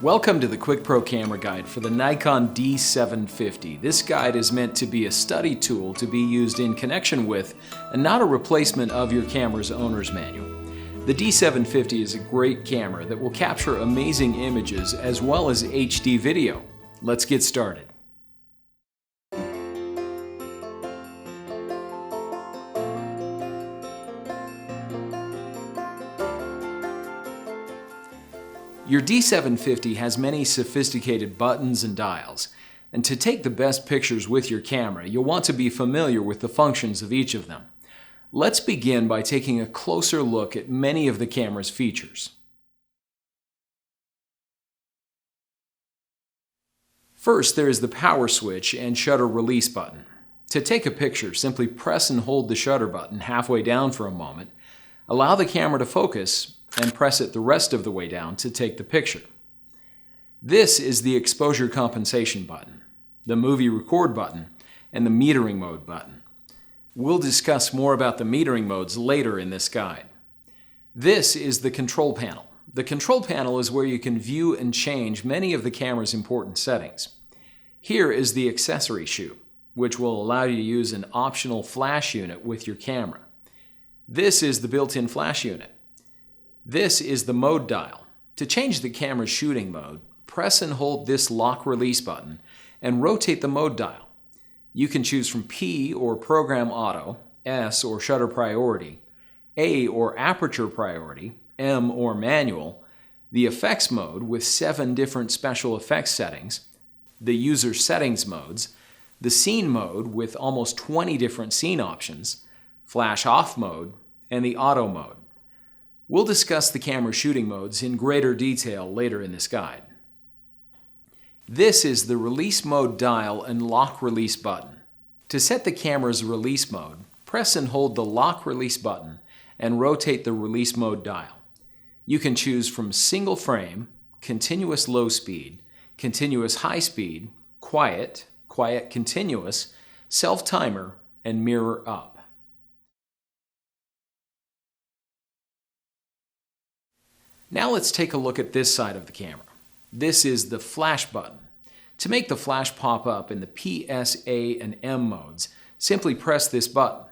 Welcome to the QuickPro camera guide for the Nikon D750. This guide is meant to be a study tool to be used in connection with and not a replacement of your camera's owner's manual. The D750 is a great camera that will capture amazing images as well as HD video. Let's get started. Your D750 has many sophisticated buttons and dials, and to take the best pictures with your camera, you'll want to be familiar with the functions of each of them. Let's begin by taking a closer look at many of the camera's features. First, there is the power switch and shutter release button. To take a picture, simply press and hold the shutter button halfway down for a moment, allow the camera to focus, and press it the rest of the way down to take the picture. This is the exposure compensation button, the movie record button, and the metering mode button. We'll discuss more about the metering modes later in this guide. This is the control panel. The control panel is where you can view and change many of the camera's important settings. Here is the accessory shoe, which will allow you to use an optional flash unit with your camera. This is the built-in flash unit. This is the mode dial. To change the camera's shooting mode, press and hold this lock release button and rotate the mode dial. You can choose from P or program auto, S or shutter priority, A or aperture priority, M or manual, the effects mode with 7 different special effects settings, the user settings modes, the scene mode with almost 20 different scene options, flash off mode, and the auto mode. We'll discuss the camera shooting modes in greater detail later in this guide. This is the release mode dial and lock release button. To set the camera's release mode, press and hold the lock release button and rotate the release mode dial. You can choose from single frame, continuous low speed, continuous high speed, quiet, quiet continuous, self-timer, and mirror up. Now let's take a look at this side of the camera. This is the flash button. To make the flash pop up in the P, S, A, and M modes, simply press this button.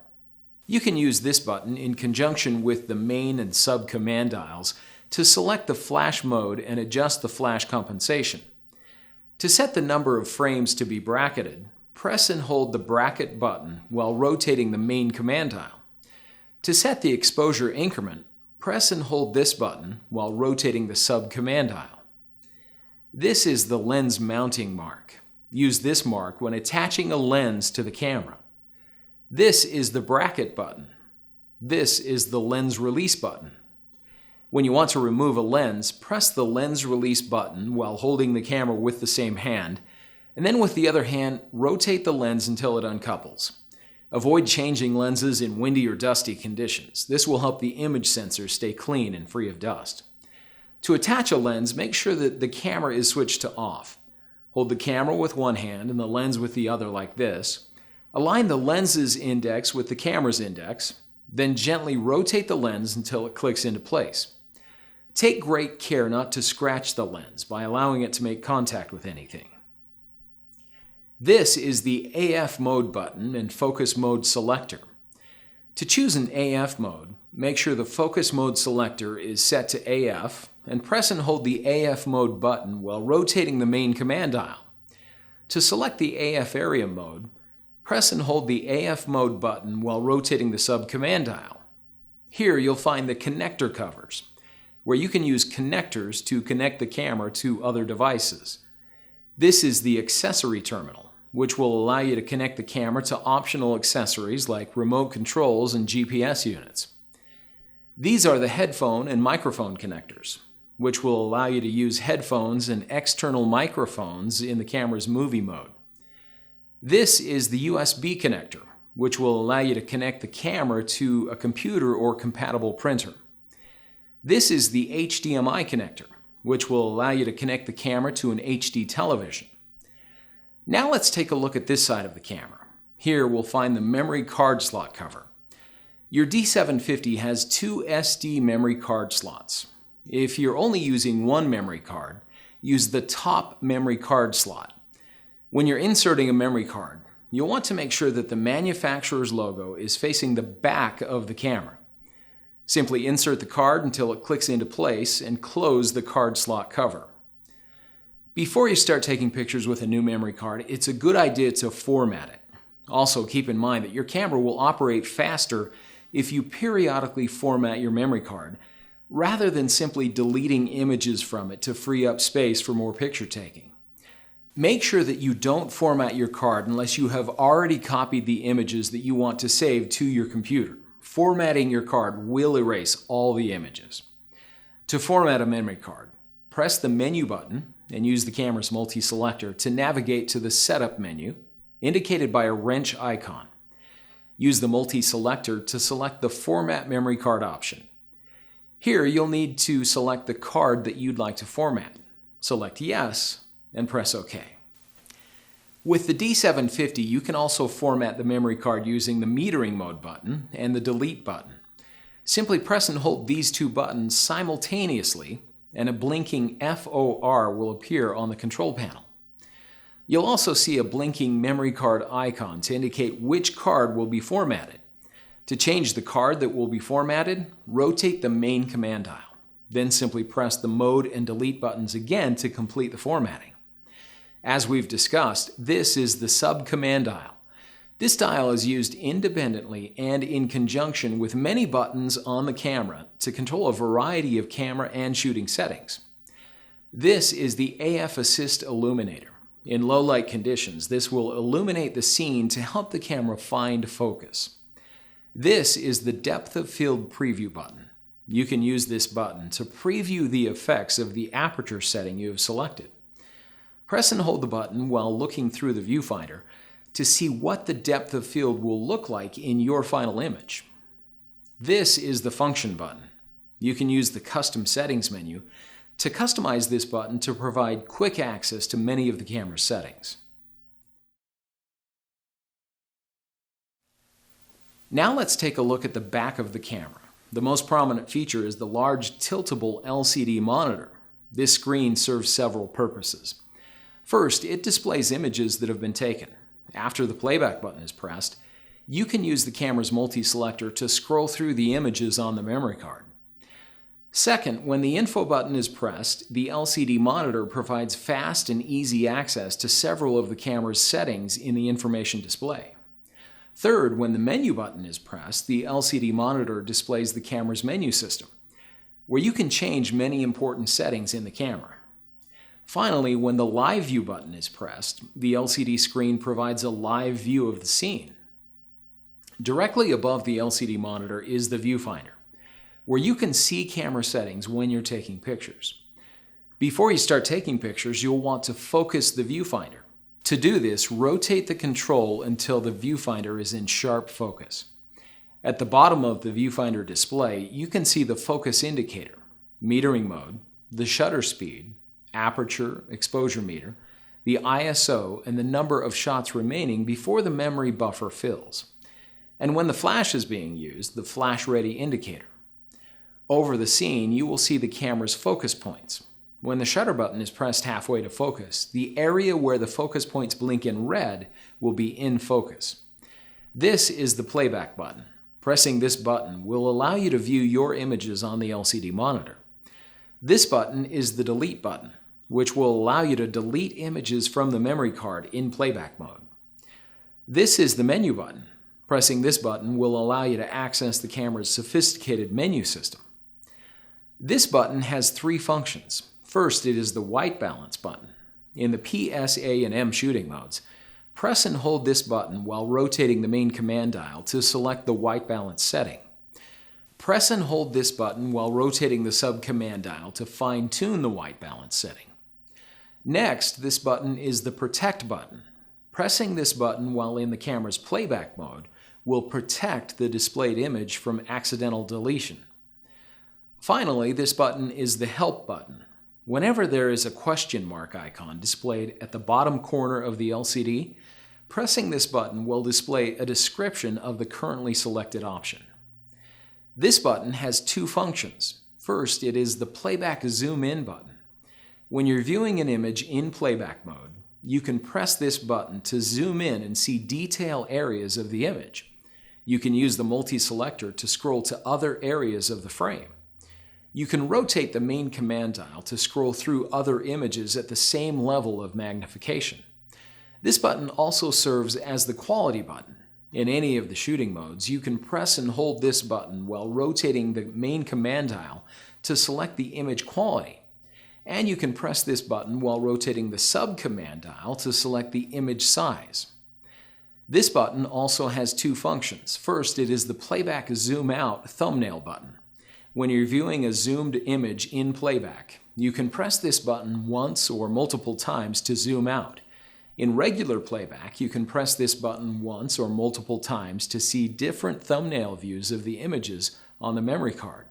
You can use this button in conjunction with the main and sub command dials to select the flash mode and adjust the flash compensation. To set the number of frames to be bracketed, press and hold the bracket button while rotating the main command dial. To set the exposure increment, press and hold this button while rotating the sub-command dial. This is the lens mounting mark. Use this mark when attaching a lens to the camera. This is the bracket button. This is the lens release button. When you want to remove a lens, press the lens release button while holding the camera with the same hand, and then with the other hand, rotate the lens until it uncouples. Avoid changing lenses in windy or dusty conditions. This will help the image sensor stay clean and free of dust. To attach a lens, make sure that the camera is switched to off. Hold the camera with one hand and the lens with the other like this. Align the lens's index with the camera's index, then gently rotate the lens until it clicks into place. Take great care not to scratch the lens by allowing it to make contact with anything. This is the AF mode button and focus mode selector. To choose an AF mode, make sure the focus mode selector is set to AF and press and hold the AF mode button while rotating the main command dial. To select the AF area mode, press and hold the AF mode button while rotating the sub-command dial. Here you'll find the connector covers, where you can use connectors to connect the camera to other devices. This is the accessory terminal, which will allow you to connect the camera to optional accessories like remote controls and GPS units. These are the headphone and microphone connectors, which will allow you to use headphones and external microphones in the camera's movie mode. This is the USB connector, which will allow you to connect the camera to a computer or compatible printer. This is the HDMI connector, which will allow you to connect the camera to an HD television. Now let's take a look at this side of the camera. Here we'll find the memory card slot cover. Your D750 has 2 SD memory card slots. If you're only using one memory card, use the top memory card slot. When you're inserting a memory card, you'll want to make sure that the manufacturer's logo is facing the back of the camera. Simply insert the card until it clicks into place and close the card slot cover. Before you start taking pictures with a new memory card, it's a good idea to format it. Also, keep in mind that your camera will operate faster if you periodically format your memory card, rather than simply deleting images from it to free up space for more picture taking. Make sure that you don't format your card unless you have already copied the images that you want to save to your computer. Formatting your card will erase all the images. To format a memory card, press the menu button and use the camera's multi-selector to navigate to the Setup menu, indicated by a wrench icon. Use the multi-selector to select the Format Memory Card option. Here you'll need to select the card that you'd like to format. Select Yes and press OK. With the D750, you can also format the memory card using the metering mode button and the delete button. Simply press and hold these two buttons simultaneously and a blinking FOR will appear on the control panel. You'll also see a blinking memory card icon to indicate which card will be formatted. To change the card that will be formatted, rotate the main command dial. Then simply press the mode and delete buttons again to complete the formatting. As we've discussed, this is the sub-command dial. This dial is used independently and in conjunction with many buttons on the camera to control a variety of camera and shooting settings. This is the AF Assist Illuminator. In low light conditions, this will illuminate the scene to help the camera find focus. This is the Depth of Field Preview button. You can use this button to preview the effects of the aperture setting you have selected. Press and hold the button while looking through the viewfinder to see what the depth of field will look like in your final image. This is the Function button. You can use the Custom Settings menu to customize this button to provide quick access to many of the camera's settings. Now let's take a look at the back of the camera. The most prominent feature is the large tiltable LCD monitor. This screen serves several purposes. First, it displays images that have been taken. After the Playback button is pressed, you can use the camera's multi-selector to scroll through the images on the memory card. Second, when the Info button is pressed, the LCD monitor provides fast and easy access to several of the camera's settings in the information display. Third, when the Menu button is pressed, the LCD monitor displays the camera's menu system, where you can change many important settings in the camera. Finally, when the Live View button is pressed, the LCD screen provides a live view of the scene. Directly above the LCD monitor is the viewfinder, where you can see camera settings when you're taking pictures. Before you start taking pictures, you'll want to focus the viewfinder. To do this, rotate the control until the viewfinder is in sharp focus. At the bottom of the viewfinder display, you can see the focus indicator, metering mode, the shutter speed, aperture, exposure meter, the ISO, and the number of shots remaining before the memory buffer fills. And when the flash is being used, the flash ready indicator. Over the scene, you will see the camera's focus points. When the shutter button is pressed halfway to focus, the area where the focus points blink in red will be in focus. This is the Playback button. Pressing this button will allow you to view your images on the LCD monitor. This button is the Delete button, which will allow you to delete images from the memory card in Playback mode. This is the Menu button. Pressing this button will allow you to access the camera's sophisticated menu system. This button has three functions. First, it is the White Balance button. In the P, S, A, and M shooting modes, press and hold this button while rotating the main command dial to select the White Balance setting. Press and hold this button while rotating the sub-command dial to fine-tune the White Balance setting. Next, this button is the Protect button. Pressing this button while in the camera's Playback mode will protect the displayed image from accidental deletion. Finally, this button is the Help button. Whenever there is a question mark icon displayed at the bottom corner of the LCD, pressing this button will display a description of the currently selected option. This button has two functions. First, it is the Playback Zoom In button. When you're viewing an image in playback mode, you can press this button to zoom in and see detail areas of the image. You can use the multi-selector to scroll to other areas of the frame. You can rotate the main command dial to scroll through other images at the same level of magnification. This button also serves as the quality button. In any of the shooting modes, you can press and hold this button while rotating the main command dial to select the image quality. And you can press this button while rotating the sub-command dial to select the image size. This button also has two functions. First, it is the Playback Zoom Out thumbnail button. When you're viewing a zoomed image in playback, you can press this button once or multiple times to zoom out. In regular playback, you can press this button once or multiple times to see different thumbnail views of the images on the memory card.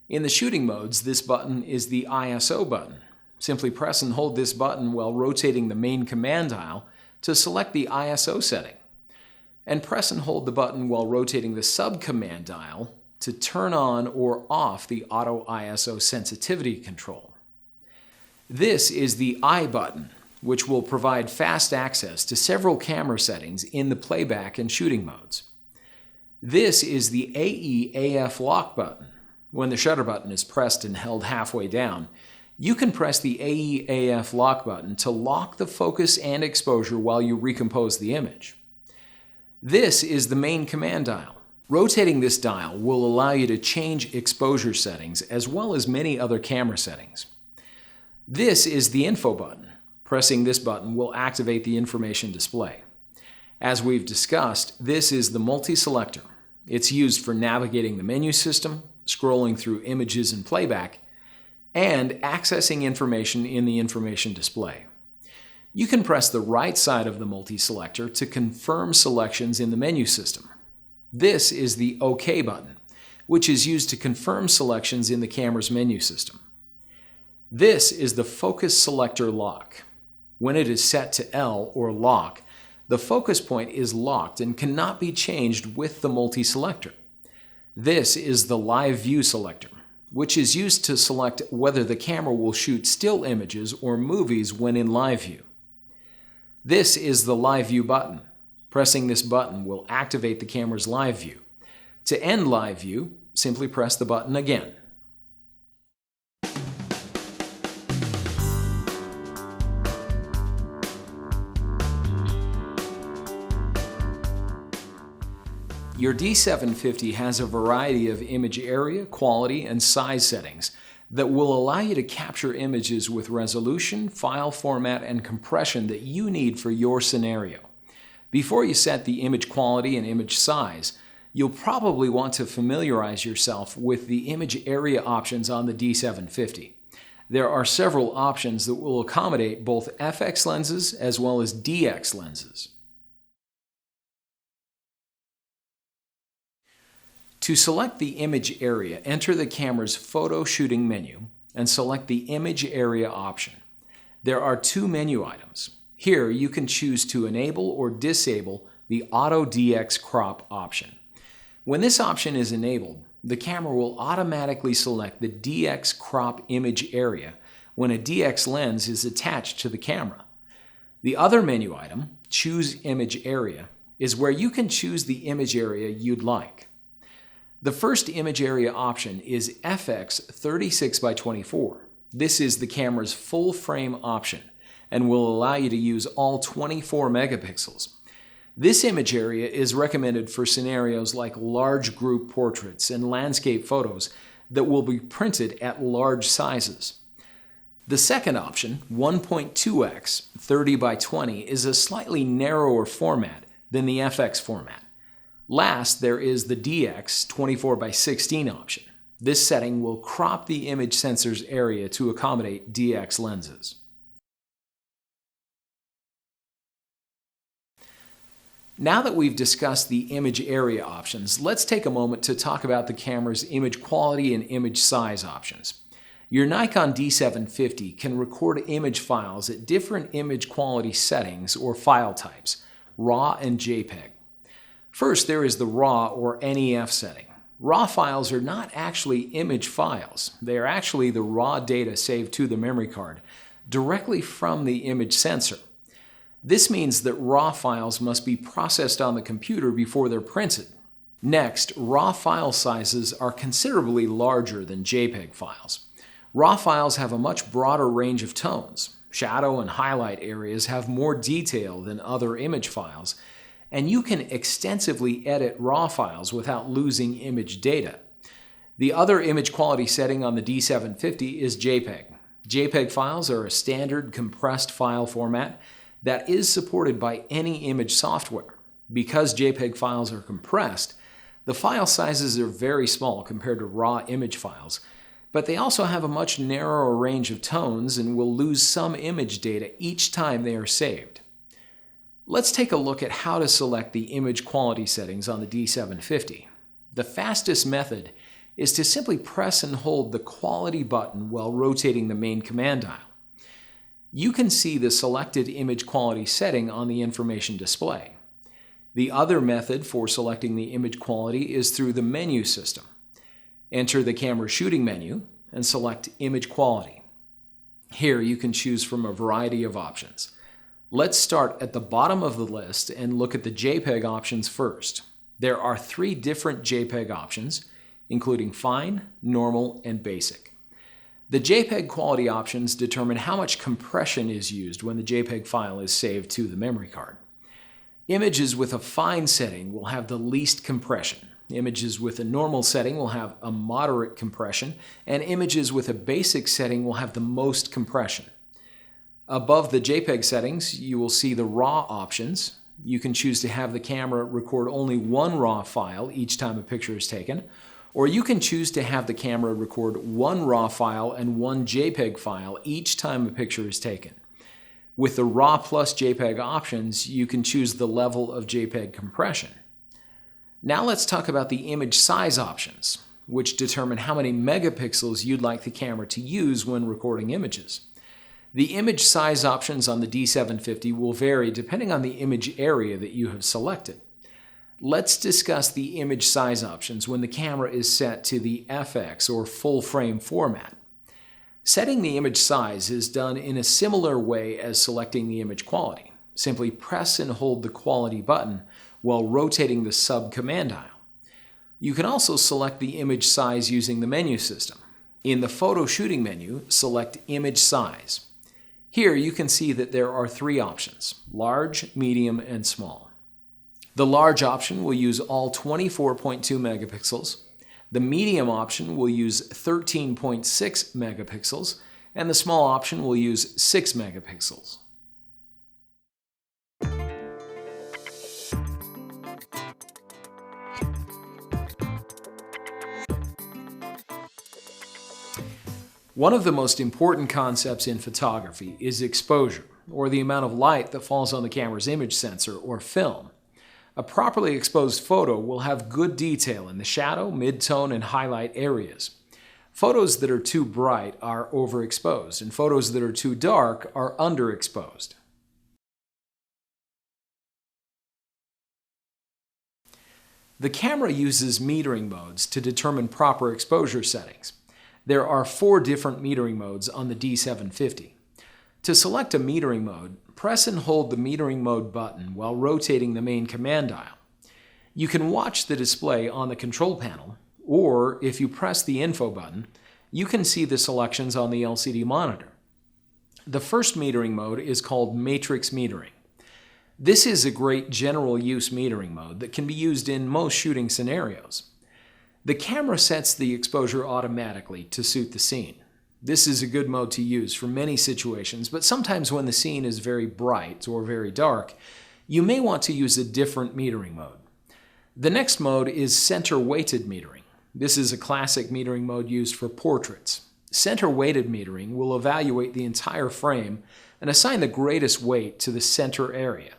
In the shooting modes, this button is the ISO button. Simply press and hold this button while rotating the main command dial to select the ISO setting. And press and hold the button while rotating the sub-command dial to turn on or off the auto ISO sensitivity control. This is the I button, which will provide fast access to several camera settings in the playback and shooting modes. This is the AE/AF lock button. When the shutter button is pressed and held halfway down, you can press the AE/AF lock button to lock the focus and exposure while you recompose the image. This is the main command dial. Rotating this dial will allow you to change exposure settings as well as many other camera settings. This is the info button. Pressing this button will activate the information display. As we've discussed, this is the multi-selector. It's used for navigating the menu system, scrolling through images in playback, and accessing information in the information display. You can press the right side of the multi-selector to confirm selections in the menu system. This is the OK button, which is used to confirm selections in the camera's menu system. This is the focus selector lock. When it is set to L or lock, the focus point is locked and cannot be changed with the multi-selector. This is the live view selector, which is used to select whether the camera will shoot still images or movies when in live view. This is the live view button. Pressing this button will activate the camera's live view. To end live view, simply press the button again. Your D750 has a variety of image area, quality, and size settings that will allow you to capture images with resolution, file format, and compression that you need for your scenario. Before you set the image quality and image size, you'll probably want to familiarize yourself with the image area options on the D750. There are several options that will accommodate both FX lenses as well as DX lenses. To select the image area, enter the camera's photo shooting menu and select the image area option. There are two menu items. Here you can choose to enable or disable the Auto DX crop option. When this option is enabled, the camera will automatically select the DX crop image area when a DX lens is attached to the camera. The other menu item, Choose Image Area, is where you can choose the image area you'd like. The first image area option is FX 36x24. This is the camera's full frame option and will allow you to use all 24 megapixels. This image area is recommended for scenarios like large group portraits and landscape photos that will be printed at large sizes. The second option, 1.2x 30x20, is a slightly narrower format than the FX format. Last, there is the DX 24x16 option. This setting will crop the image sensor's area to accommodate DX lenses. Now that we've discussed the image area options, let's take a moment to talk about the camera's image quality and image size options. Your Nikon D750 can record image files at different image quality settings or file types, RAW and JPEG. First, there is the RAW or NEF setting. RAW files are not actually image files. They are actually the raw data saved to the memory card directly from the image sensor. This means that RAW files must be processed on the computer before they're printed. Next, RAW file sizes are considerably larger than JPEG files. RAW files have a much broader range of tones. Shadow and highlight areas have more detail than other image files, and you can extensively edit RAW files without losing image data. The other image quality setting on the D750 is JPEG. JPEG files are a standard compressed file format that is supported by any image software. Because JPEG files are compressed, the file sizes are very small compared to RAW image files, but they also have a much narrower range of tones and will lose some image data each time they are saved. Let's take a look at how to select the image quality settings on the D750. The fastest method is to simply press and hold the quality button while rotating the main command dial. You can see the selected image quality setting on the information display. The other method for selecting the image quality is through the menu system. Enter the camera shooting menu and select Image Quality. Here you can choose from a variety of options. Let's start at the bottom of the list and look at the JPEG options first. There are 3 different JPEG options, including Fine, Normal, and Basic. The JPEG quality options determine how much compression is used when the JPEG file is saved to the memory card. Images with a fine setting will have the least compression. Images with a normal setting will have a moderate compression, and images with a basic setting will have the most compression. Above the JPEG settings, you will see the RAW options. You can choose to have the camera record only one RAW file each time a picture is taken, or you can choose to have the camera record one RAW file and one JPEG file each time a picture is taken. With the RAW plus JPEG options, you can choose the level of JPEG compression. Now let's talk about the image size options, which determine how many megapixels you'd like the camera to use when recording images. The image size options on the D750 will vary depending on the image area that you have selected. Let's discuss the image size options when the camera is set to the FX or full frame format. Setting the image size is done in a similar way as selecting the image quality. Simply press and hold the quality button while rotating the sub-command dial. You can also select the image size using the menu system. In the photo shooting menu, select Image Size. Here you can see that there are 3 options: large, medium, and small. The large option will use all 24.2 megapixels. The medium option will use 13.6 megapixels, and the small option will use 6 megapixels. One of the most important concepts in photography is exposure, or the amount of light that falls on the camera's image sensor or film. A properly exposed photo will have good detail in the shadow, mid-tone, and highlight areas. Photos that are too bright are overexposed, and photos that are too dark are underexposed. The camera uses metering modes to determine proper exposure settings. There are 4 different metering modes on the D750. To select a metering mode, press and hold the metering mode button while rotating the main command dial. You can watch the display on the control panel, or if you press the info button, you can see the selections on the LCD monitor. The first metering mode is called matrix metering. This is a great general use metering mode that can be used in most shooting scenarios. The camera sets the exposure automatically to suit the scene. This is a good mode to use for many situations, but sometimes when the scene is very bright or very dark, you may want to use a different metering mode. The next mode is center-weighted metering. This is a classic metering mode used for portraits. Center-weighted metering will evaluate the entire frame and assign the greatest weight to the center area.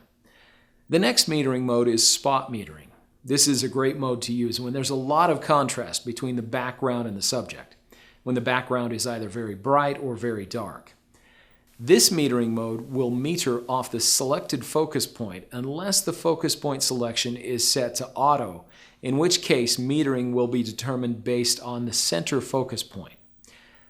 The next metering mode is spot metering. This is a great mode to use when there's a lot of contrast between the background and the subject, when the background is either very bright or very dark. This metering mode will meter off the selected focus point unless the focus point selection is set to auto, in which case metering will be determined based on the center focus point.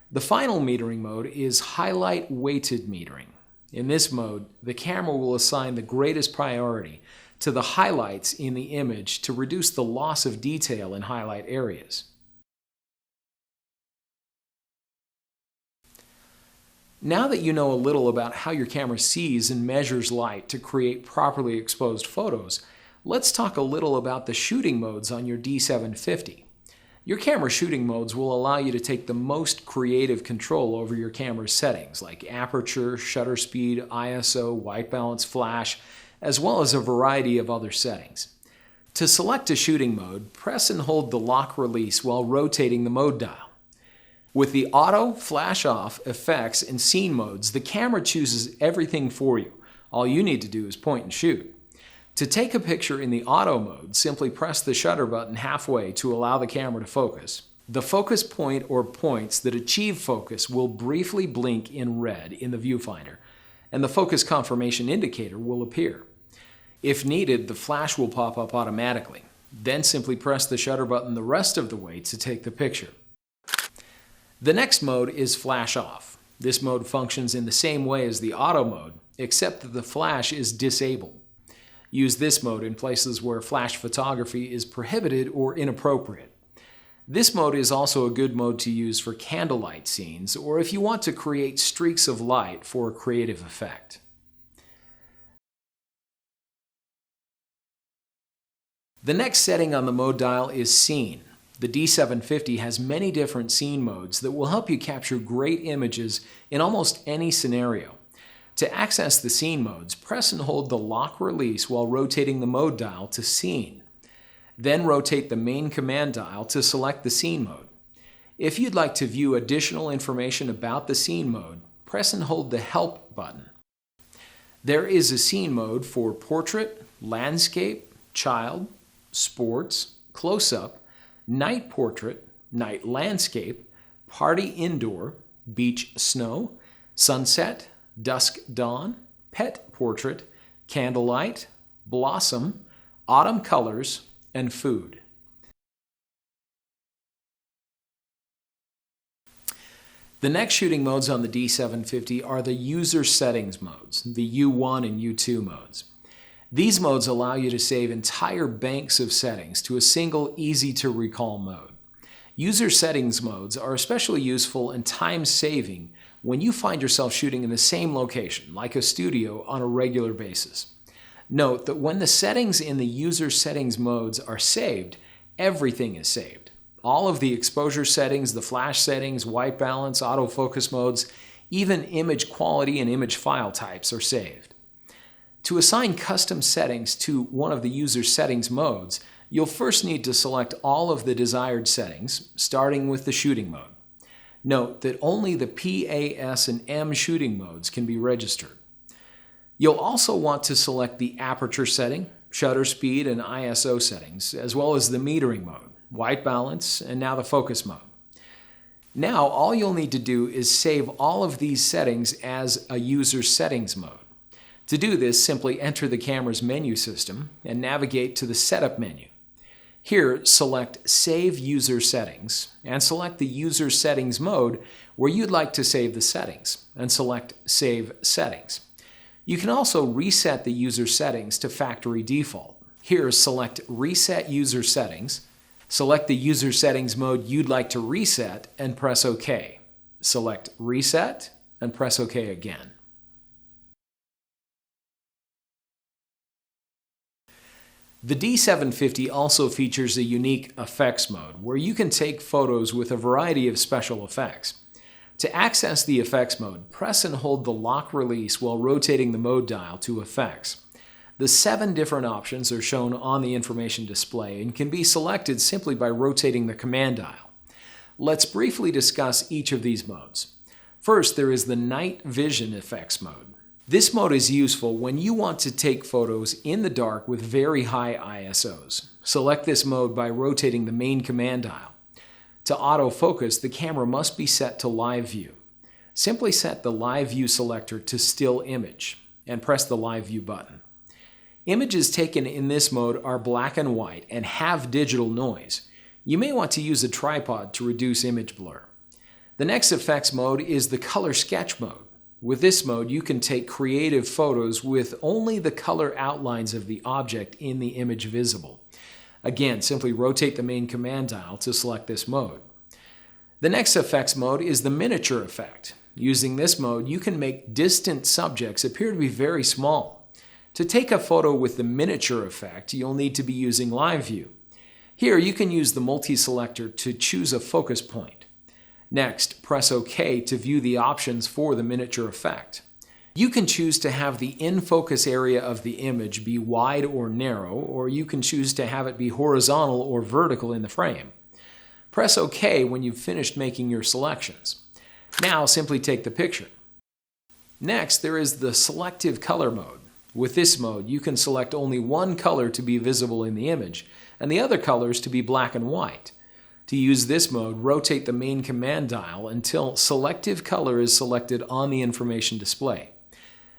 The final metering mode is highlight weighted metering. In this mode, the camera will assign the greatest priority to the highlights in the image to reduce the loss of detail in highlight areas. Now that you know a little about how your camera sees and measures light to create properly exposed photos, let's talk a little about the shooting modes on your D750. Your camera shooting modes will allow you to take the most creative control over your camera's settings like aperture, shutter speed, ISO, white balance, flash, as well as a variety of other settings. To select a shooting mode, press and hold the lock release while rotating the mode dial. With the auto, flash off, effects, and scene modes, the camera chooses everything for you. All you need to do is point and shoot. To take a picture in the auto mode, simply press the shutter button halfway to allow the camera to focus. The focus point or points that achieve focus will briefly blink in red in the viewfinder, and the focus confirmation indicator will appear. If needed, the flash will pop up automatically. Then simply press the shutter button the rest of the way to take the picture. The next mode is flash off. This mode functions in the same way as the auto mode, except that the flash is disabled. Use this mode in places where flash photography is prohibited or inappropriate. This mode is also a good mode to use for candlelight scenes or if you want to create streaks of light for a creative effect. The next setting on the mode dial is scene. The D750 has many different scene modes that will help you capture great images in almost any scenario. To access the scene modes, press and hold the lock release while rotating the mode dial to scene. Then rotate the main command dial to select the scene mode. If you'd like to view additional information about the scene mode, press and hold the help button. There is a scene mode for portrait, landscape, child, sports, close-up, night portrait, night landscape, party indoor, beach snow, sunset, dusk dawn, pet portrait, candlelight, blossom, autumn colors, and food. The next shooting modes on the D750 are the user settings modes, the U1 and U2 modes. These modes allow you to save entire banks of settings to a single, easy-to-recall mode. User settings modes are especially useful and time-saving when you find yourself shooting in the same location, like a studio, on a regular basis. Note that when the settings in the user settings modes are saved, everything is saved. All of the exposure settings, the flash settings, white balance, autofocus modes, even image quality and image file types are saved. To assign custom settings to one of the user settings modes, you'll first need to select all of the desired settings, starting with the shooting mode. Note that only the P, A, S, and M shooting modes can be registered. You'll also want to select the aperture setting, shutter speed, and ISO settings, as well as the metering mode, white balance, and now the focus mode. Now, all you'll need to do is save all of these settings as a user settings mode. To do this, simply enter the camera's menu system and navigate to the Setup menu. Here, select Save User Settings and select the User Settings mode where you'd like to save the settings and select Save Settings. You can also reset the user settings to factory default. Here, select Reset User Settings, select the user settings mode you'd like to reset and press OK. Select Reset and press OK again. The D750 also features a unique effects mode where you can take photos with a variety of special effects. To access the effects mode, press and hold the lock release while rotating the mode dial to effects. The 7 different options are shown on the information display and can be selected simply by rotating the command dial. Let's briefly discuss each of these modes. First, there is the night vision effects mode. This mode is useful when you want to take photos in the dark with very high ISOs. Select this mode by rotating the main command dial. To autofocus, the camera must be set to live view. Simply set the Live View selector to Still Image and press the Live View button. Images taken in this mode are black and white and have digital noise. You may want to use a tripod to reduce image blur. The next effects mode is the Color Sketch mode. With this mode, you can take creative photos with only the color outlines of the object in the image visible. Again, simply rotate the main command dial to select this mode. The next effects mode is the Miniature effect. Using this mode, you can make distant subjects appear to be very small. To take a photo with the Miniature effect, you'll need to be using Live View. Here, you can use the multi-selector to choose a focus point. Next, press OK to view the options for the Miniature effect. You can choose to have the in-focus area of the image be wide or narrow, or you can choose to have it be horizontal or vertical in the frame. Press OK when you've finished making your selections. Now simply take the picture. Next, there is the Selective Color mode. With this mode, you can select only one color to be visible in the image, and the other colors to be black and white. To use this mode, rotate the main command dial until Selective Color is selected on the information display.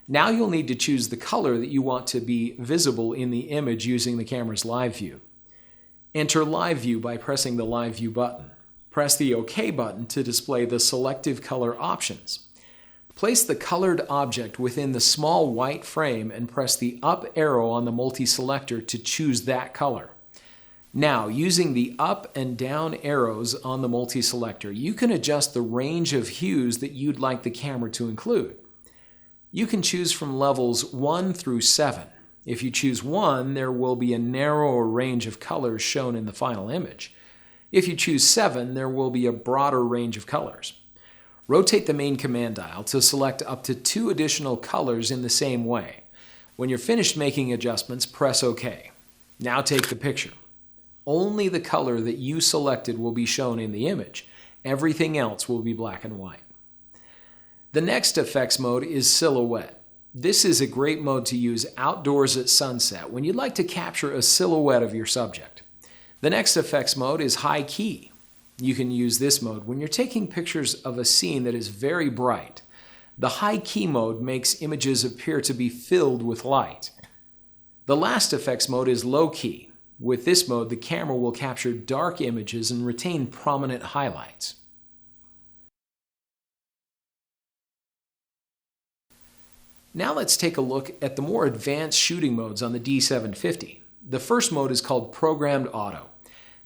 Now you'll need to choose the color that you want to be visible in the image using the camera's Live View. Enter Live View by pressing the Live View button. Press the OK button to display the Selective Color options. Place the colored object within the small white frame and press the up arrow on the multi-selector to choose that color. Now, using the up and down arrows on the multi-selector, you can adjust the range of hues that you'd like the camera to include. You can choose from levels 1 through 7. If you choose 1, there will be a narrower range of colors shown in the final image. If you choose 7, there will be a broader range of colors. Rotate the main command dial to select up to 2 additional colors in the same way. When you're finished making adjustments, press OK. Now take the picture. Only the color that you selected will be shown in the image. Everything else will be black and white. The next effects mode is Silhouette. This is a great mode to use outdoors at sunset when you'd like to capture a silhouette of your subject. The next effects mode is High Key. You can use this mode when you're taking pictures of a scene that is very bright. The High Key mode makes images appear to be filled with light. The last effects mode is Low Key. With this mode, the camera will capture dark images and retain prominent highlights. Now let's take a look at the more advanced shooting modes on the D750. The first mode is called Programmed Auto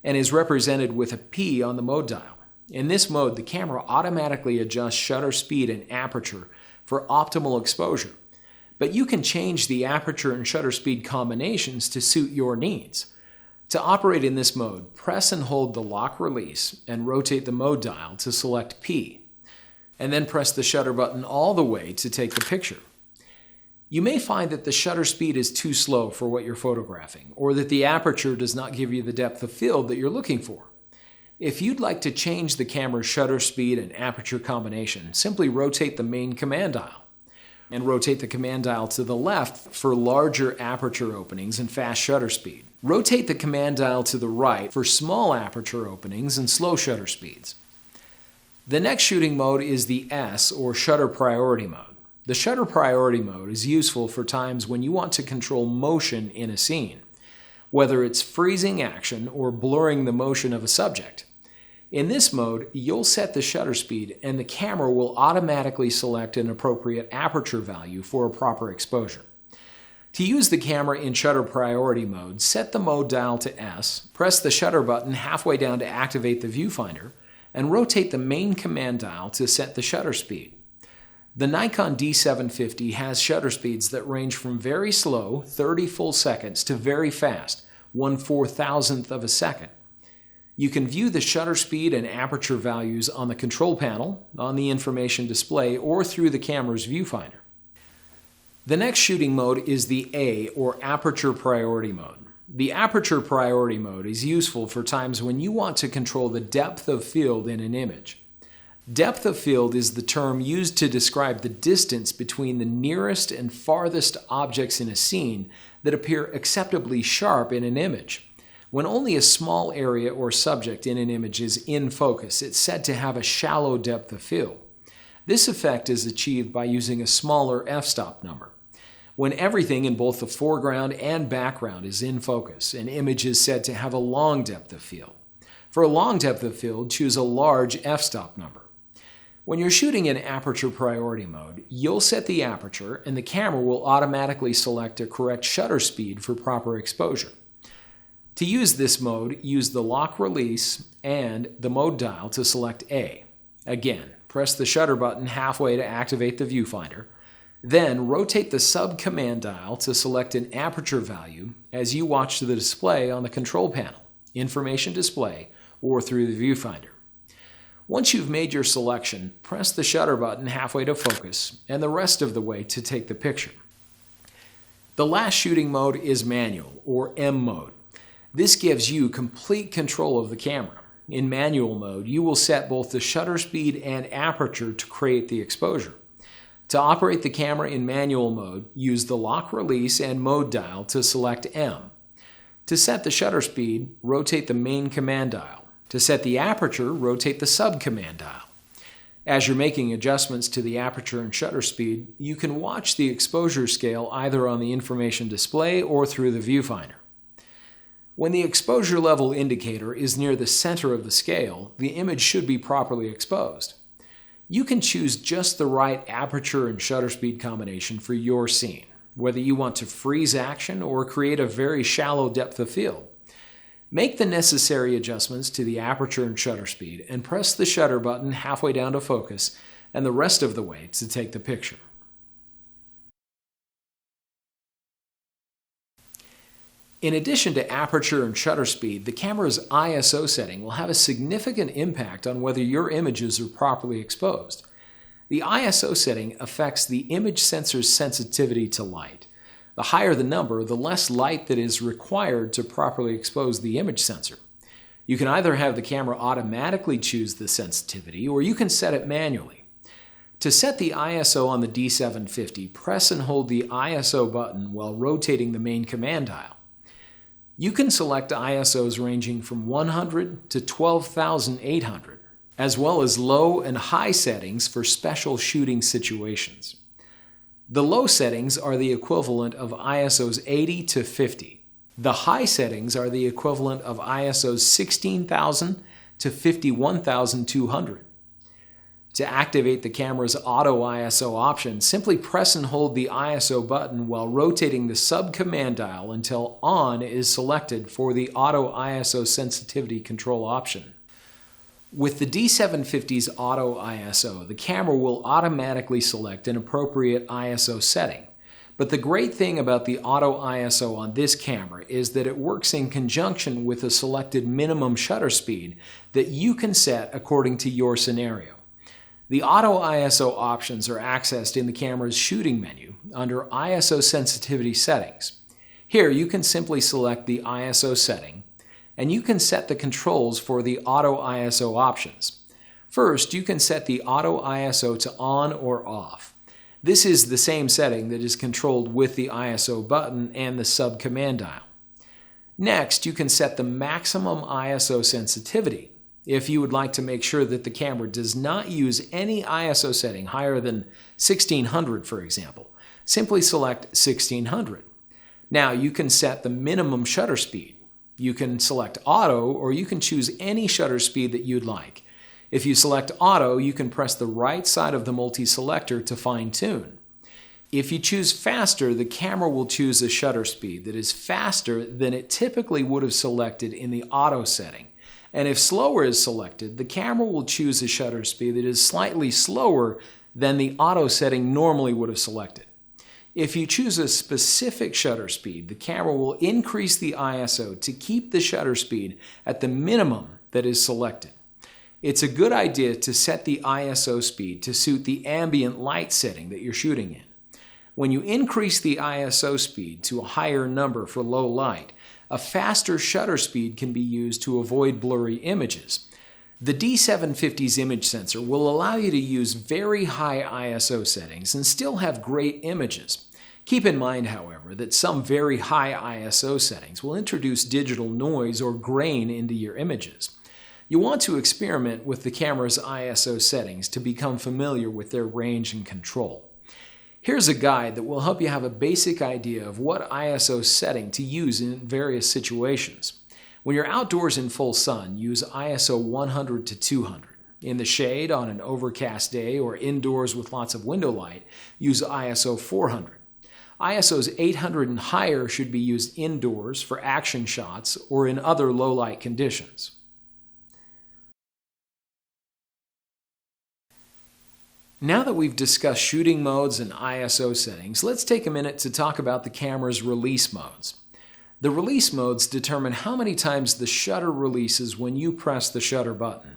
and is represented with a P on the mode dial. In this mode, the camera automatically adjusts shutter speed and aperture for optimal exposure, but you can change the aperture and shutter speed combinations to suit your needs. To operate in this mode, press and hold the lock release and rotate the mode dial to select P, and then press the shutter button all the way to take the picture. You may find that the shutter speed is too slow for what you're photographing, or that the aperture does not give you the depth of field that you're looking for. If you'd like to change the camera's shutter speed and aperture combination, simply rotate the main command dial, and rotate the command dial to the left for larger aperture openings and fast shutter speed. Rotate the command dial to the right for small aperture openings and slow shutter speeds. The next shooting mode is the S, or Shutter Priority mode. The Shutter Priority mode is useful for times when you want to control motion in a scene, whether it's freezing action or blurring the motion of a subject. In this mode, you'll set the shutter speed and the camera will automatically select an appropriate aperture value for a proper exposure. To use the camera in Shutter Priority mode, set the mode dial to S, press the shutter button halfway down to activate the viewfinder, and rotate the main command dial to set the shutter speed. The Nikon D750 has shutter speeds that range from very slow, 30 full seconds, to very fast, 1/4000th of a second. You can view the shutter speed and aperture values on the control panel, on the information display, or through the camera's viewfinder. The next shooting mode is the A, or Aperture Priority mode. The Aperture Priority mode is useful for times when you want to control the depth of field in an image. Depth of field is the term used to describe the distance between the nearest and farthest objects in a scene that appear acceptably sharp in an image. When only a small area or subject in an image is in focus, it's said to have a shallow depth of field. This effect is achieved by using a smaller f-stop number. When everything in both the foreground and background is in focus, an image is said to have a long depth of field. For a long depth of field, choose a large f-stop number. When you're shooting in aperture priority mode, you'll set the aperture and the camera will automatically select a correct shutter speed for proper exposure. To use this mode, use the lock release and the mode dial to select A. Again, press the shutter button halfway to activate the viewfinder. Then rotate the sub-command dial to select an aperture value as you watch the display on the control panel, information display, or through the viewfinder. Once you've made your selection, press the shutter button halfway to focus and the rest of the way to take the picture. The last shooting mode is manual, or M mode. This gives you complete control of the camera. In manual mode, you will set both the shutter speed and aperture to create the exposure. To operate the camera in manual mode, use the lock release and mode dial to select M. To set the shutter speed, rotate the main command dial. To set the aperture, rotate the sub-command dial. As you're making adjustments to the aperture and shutter speed, you can watch the exposure scale either on the information display or through the viewfinder. When the exposure level indicator is near the center of the scale, the image should be properly exposed. You can choose just the right aperture and shutter speed combination for your scene, whether you want to freeze action or create a very shallow depth of field. Make the necessary adjustments to the aperture and shutter speed and press the shutter button halfway down to focus and the rest of the way to take the picture. In addition to aperture and shutter speed, the camera's ISO setting will have a significant impact on whether your images are properly exposed. The ISO setting affects the image sensor's sensitivity to light. The higher the number, the less light that is required to properly expose the image sensor. You can either have the camera automatically choose the sensitivity, or you can set it manually. To set the ISO on the D750, press and hold the ISO button while rotating the main command dial. You can select ISOs ranging from 100 to 12,800, as well as low and high settings for special shooting situations. The low settings are the equivalent of ISOs 80 to 50. The high settings are the equivalent of ISOs 16,000 to 51,200. To activate the camera's auto ISO option, simply press and hold the ISO button while rotating the sub-command dial until On is selected for the auto ISO sensitivity control option. With the D750's auto ISO, the camera will automatically select an appropriate ISO setting. But the great thing about the auto ISO on this camera is that it works in conjunction with a selected minimum shutter speed that you can set according to your scenario. The auto ISO options are accessed in the camera's shooting menu under ISO sensitivity settings. Here you can simply select the ISO setting, and you can set the controls for the auto ISO options. First, you can set the auto ISO to on or off. This is the same setting that is controlled with the ISO button and the sub-command dial. Next, you can set the maximum ISO sensitivity. If you would like to make sure that the camera does not use any ISO setting higher than 1600, for example, simply select 1600. Now you can set the minimum shutter speed. You can select auto, or you can choose any shutter speed that you'd like. If you select auto, you can press the right side of the multi-selector to fine-tune. If you choose faster, the camera will choose a shutter speed that is faster than it typically would have selected in the auto setting. And if slower is selected, the camera will choose a shutter speed that is slightly slower than the auto setting normally would have selected. If you choose a specific shutter speed, the camera will increase the ISO to keep the shutter speed at the minimum that is selected. It's a good idea to set the ISO speed to suit the ambient light setting that you're shooting in. When you increase the ISO speed to a higher number for low light, a faster shutter speed can be used to avoid blurry images. The D750's image sensor will allow you to use very high ISO settings and still have great images. Keep in mind, however, that some very high ISO settings will introduce digital noise or grain into your images. You want to experiment with the camera's ISO settings to become familiar with their range and control. Here's a guide that will help you have a basic idea of what ISO setting to use in various situations. When you're outdoors in full sun, use ISO 100 to 200. In the shade, on an overcast day, or indoors with lots of window light, use ISO 400. ISOs 800 and higher should be used indoors for action shots or in other low light conditions. Now that we've discussed shooting modes and ISO settings, let's take a minute to talk about the camera's release modes. The release modes determine how many times the shutter releases when you press the shutter button.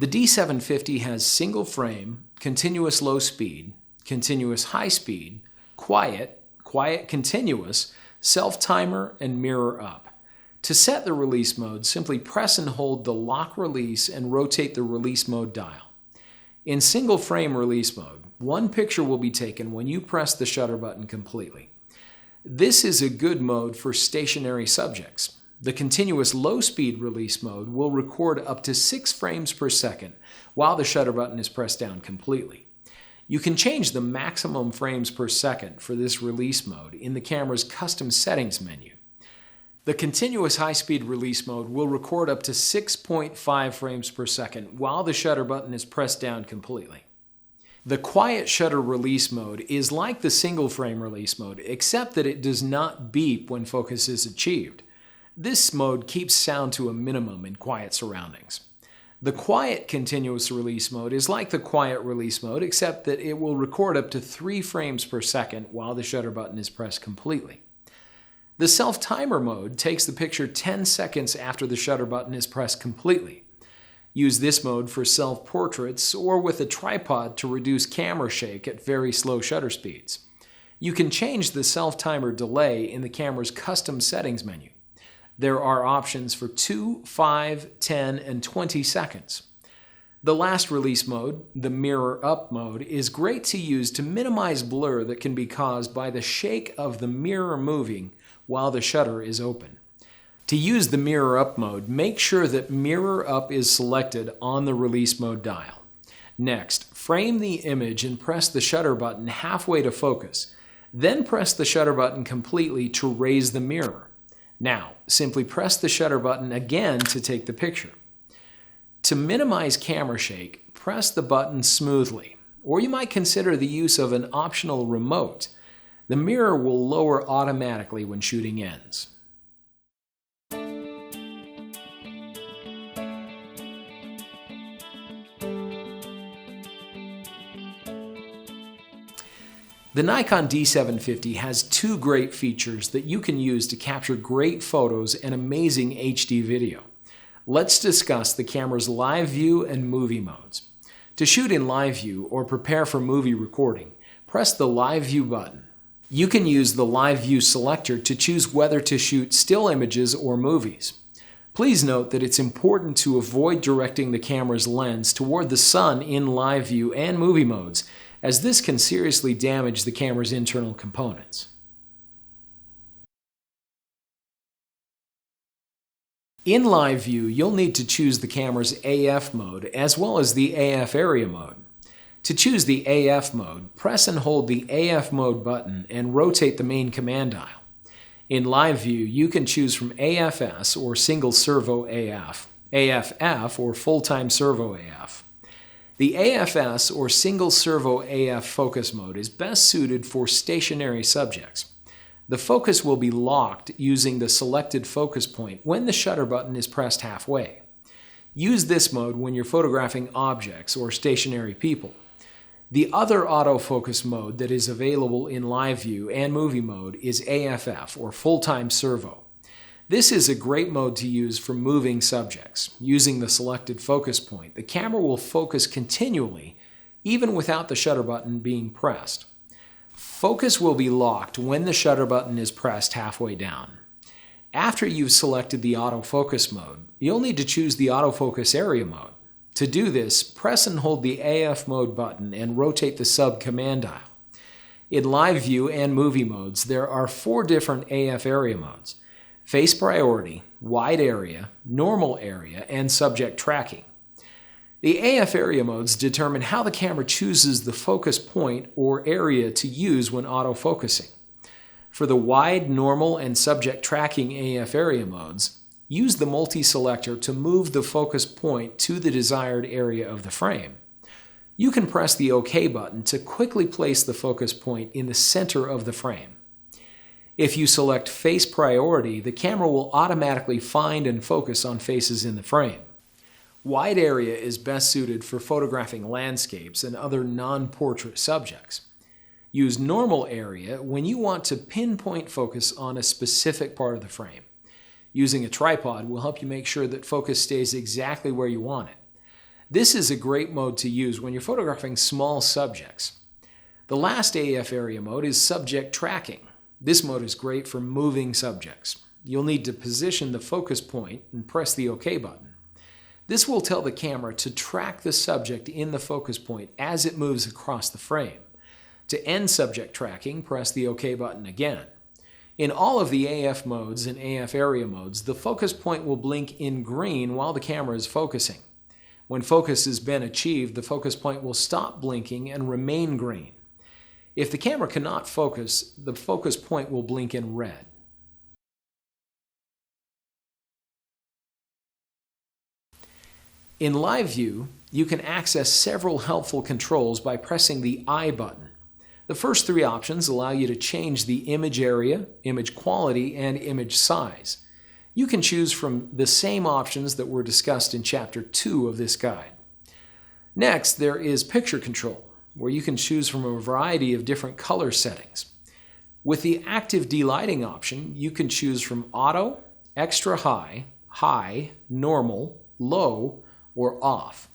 The D750 has single frame, continuous low speed, continuous high speed, quiet, quiet continuous, self-timer, and mirror up. To set the release mode, simply press and hold the lock release and rotate the release mode dial. In single frame release mode, one picture will be taken when you press the shutter button completely. This is a good mode for stationary subjects. The continuous low-speed release mode will record up to 6 frames per second while the shutter button is pressed down completely. You can change the maximum frames per second for this release mode in the camera's custom settings menu. The continuous high-speed release mode will record up to 6.5 frames per second while the shutter button is pressed down completely. The quiet shutter release mode is like the single frame release mode, except that it does not beep when focus is achieved. This mode keeps sound to a minimum in quiet surroundings. The quiet continuous release mode is like the quiet release mode, except that it will record up to 3 frames per second while the shutter button is pressed completely. The self-timer mode takes the picture 10 seconds after the shutter button is pressed completely. Use this mode for self-portraits or with a tripod to reduce camera shake at very slow shutter speeds. You can change the self-timer delay in the camera's custom settings menu. There are options for 2, 5, 10, and 20 seconds. The last release mode, the mirror up mode, is great to use to minimize blur that can be caused by the shake of the mirror moving while the shutter is open. To use the mirror up mode, make sure that mirror up is selected on the release mode dial. Next, frame the image and press the shutter button halfway to focus. Then press the shutter button completely to raise the mirror. Now, simply press the shutter button again to take the picture. To minimize camera shake, press the button smoothly, or you might consider the use of an optional remote. The mirror will lower automatically when shooting ends. The Nikon D750 has 2 great features that you can use to capture great photos and amazing HD video. Let's discuss the camera's live view and movie modes. To shoot in live view or prepare for movie recording, press the live view button. You can use the live view selector to choose whether to shoot still images or movies. Please note that it's important to avoid directing the camera's lens toward the sun in live view and movie modes, as this can seriously damage the camera's internal components. In live view, you'll need to choose the camera's AF mode as well as the AF area mode. To choose the AF mode, press and hold the AF mode button and rotate the main command dial. In live view, you can choose from AFS or single servo AF, AFF or full-time servo AF. The AFS or single servo AF focus mode is best suited for stationary subjects. The focus will be locked using the selected focus point when the shutter button is pressed halfway. Use this mode when you're photographing objects or stationary people. The other autofocus mode that is available in live view and movie mode is AFF or full-time servo. This is a great mode to use for moving subjects. Using the selected focus point, the camera will focus continually, even without the shutter button being pressed. Focus will be locked when the shutter button is pressed halfway down. After you've selected the autofocus mode, you'll need to choose the autofocus area mode. To do this, press and hold the AF mode button and rotate the sub-command dial. In live view and movie modes, there are 4 different AF area modes. face priority, wide area, normal area, and subject tracking. The AF area modes determine how the camera chooses the focus point or area to use when autofocusing. For the wide, normal, and subject tracking AF area modes, use the multi-selector to move the focus point to the desired area of the frame. You can press the OK button to quickly place the focus point in the center of the frame. If you select face priority, the camera will automatically find and focus on faces in the frame. Wide area is best suited for photographing landscapes and other non-portrait subjects. Use normal area when you want to pinpoint focus on a specific part of the frame. Using a tripod will help you make sure that focus stays exactly where you want it. This is a great mode to use when you're photographing small subjects. The last AF area mode is subject tracking. This mode is great for moving subjects. You'll need to position the focus point and press the OK button. This will tell the camera to track the subject in the focus point as it moves across the frame. To end subject tracking, press the OK button again. In all of the AF modes and AF area modes, the focus point will blink in green while the camera is focusing. When focus has been achieved, the focus point will stop blinking and remain green. If the camera cannot focus, the focus point will blink in red. In live view, you can access several helpful controls by pressing the I button. The first three options allow you to change the image area, image quality, and image size. You can choose from the same options that were discussed in Chapter 2 of this guide. Next, there is picture control, where you can choose from a variety of different color settings. With the active delighting option, you can choose from auto, extra high, high, normal, low, or off.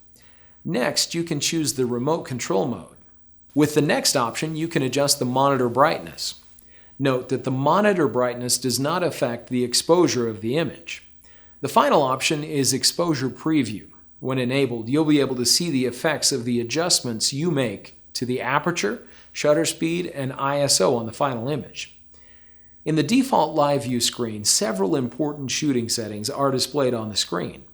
Next, you can choose the remote control mode. With the next option, you can adjust the monitor brightness. Note that the monitor brightness does not affect the exposure of the image. The final option is exposure preview. When enabled, you'll be able to see the effects of the adjustments you make to the aperture, shutter speed, and ISO on the final image. In the default live view screen, several important shooting settings are displayed on the screen.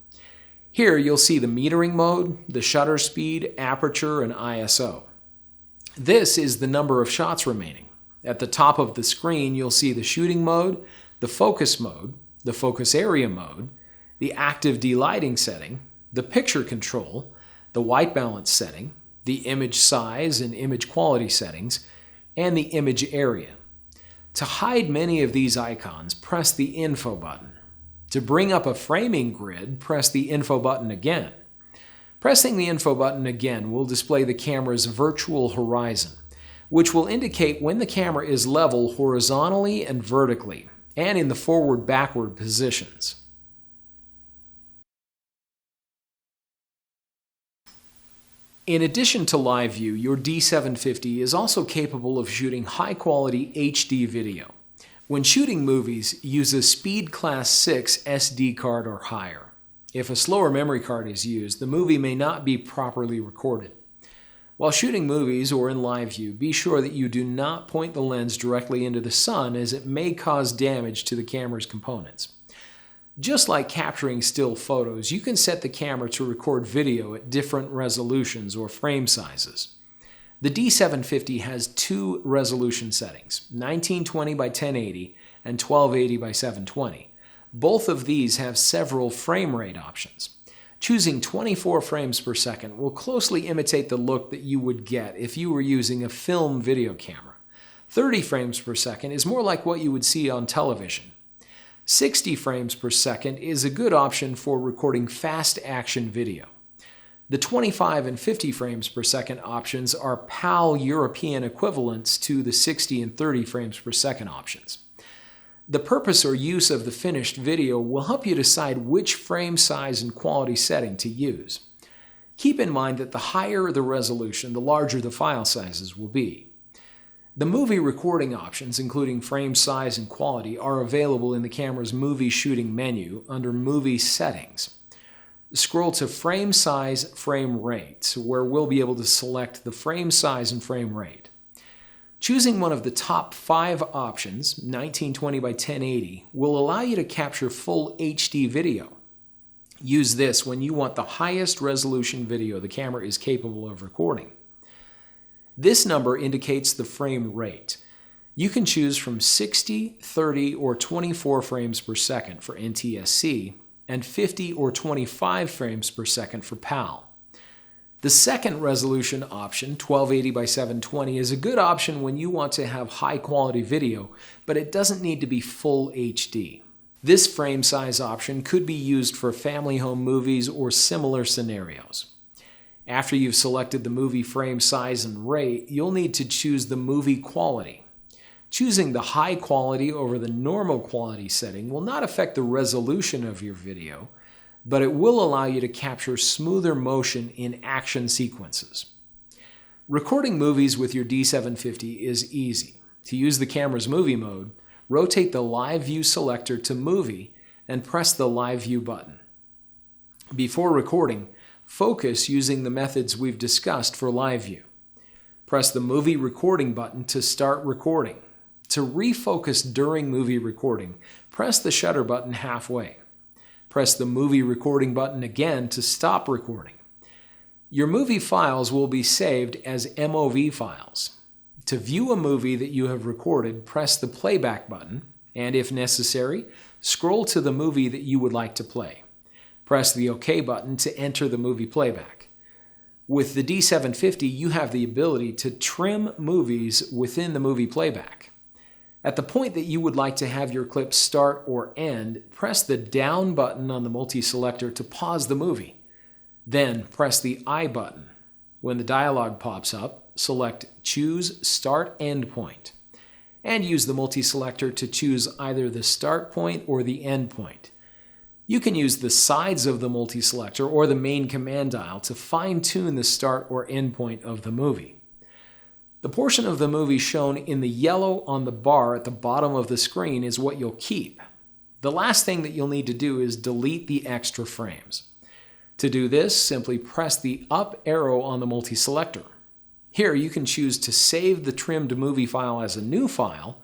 Here you'll see the metering mode, the shutter speed, aperture, and ISO. This is the number of shots remaining. At the top of the screen, you'll see the shooting mode, the focus area mode, the active delighting setting, the picture control, the white balance setting, the image size and image quality settings, and the image area. To hide many of these icons, press the Info button. To bring up a framing grid, press the Info button again. Pressing the Info button again will display the camera's virtual horizon, which will indicate when the camera is level horizontally and vertically, and in the forward-backward positions. In addition to live view, your D750 is also capable of shooting high-quality HD video. When shooting movies, use a Speed Class 6 SD card or higher. If a slower memory card is used, the movie may not be properly recorded. While shooting movies or in live view, be sure that you do not point the lens directly into the sun, as it may cause damage to the camera's components. Just like capturing still photos, you can set the camera to record video at different resolutions or frame sizes. The D750 has two resolution settings, 1920 by 1080 and 1280 by 720. Both of these have several frame rate options. Choosing 24 frames per second will closely imitate the look that you would get if you were using a film video camera. 30 frames per second is more like what you would see on television. 60 frames per second is a good option for recording fast action video. The 25 and 50 frames per second options are PAL European equivalents to the 60 and 30 frames per second options. The purpose or use of the finished video will help you decide which frame size and quality setting to use. Keep in mind that the higher the resolution, the larger the file sizes will be. The movie recording options, including frame size and quality, are available in the camera's movie shooting menu under Movie Settings. Scroll to Frame Size, Frame Rate, where we'll be able to select the frame size and frame rate. Choosing one of the top 5 options, 1920 by 1080, will allow you to capture full HD video. Use this when you want the highest resolution video the camera is capable of recording. This number indicates the frame rate. You can choose from 60, 30, or 24 frames per second for NTSC and 50 or 25 frames per second for PAL. The second resolution option, 1280 by 720, is a good option when you want to have high quality video, but it doesn't need to be full HD. This frame size option could be used for family home movies or similar scenarios. After you've selected the movie frame size and rate, you'll need to choose the movie quality. Choosing the high quality over the normal quality setting will not affect the resolution of your video, but it will allow you to capture smoother motion in action sequences. Recording movies with your D750 is easy. To use the camera's movie mode, rotate the Live View selector to Movie and press the Live View button. Before recording, focus using the methods we've discussed for Live View. Press the Movie Recording button to start recording. To refocus during movie recording, press the shutter button halfway. Press the Movie Recording button again to stop recording. Your movie files will be saved as MOV files. To view a movie that you have recorded, press the Playback button, and if necessary, scroll to the movie that you would like to play. Press the OK button to enter the movie playback. With the D750, you have the ability to trim movies within the movie playback. At the point that you would like to have your clip start or end, press the down button on the multi-selector to pause the movie. Then press the I button. When the dialog pops up, select Choose Start End Point, and use the multi-selector to choose either the start point or the end point. You can use the sides of the multi-selector or the main command dial to fine-tune the start or end point of the movie. The portion of the movie shown in the yellow on the bar at the bottom of the screen is what you'll keep. The last thing that you'll need to do is delete the extra frames. To do this, simply press the up arrow on the multi-selector. Here you can choose to save the trimmed movie file as a new file,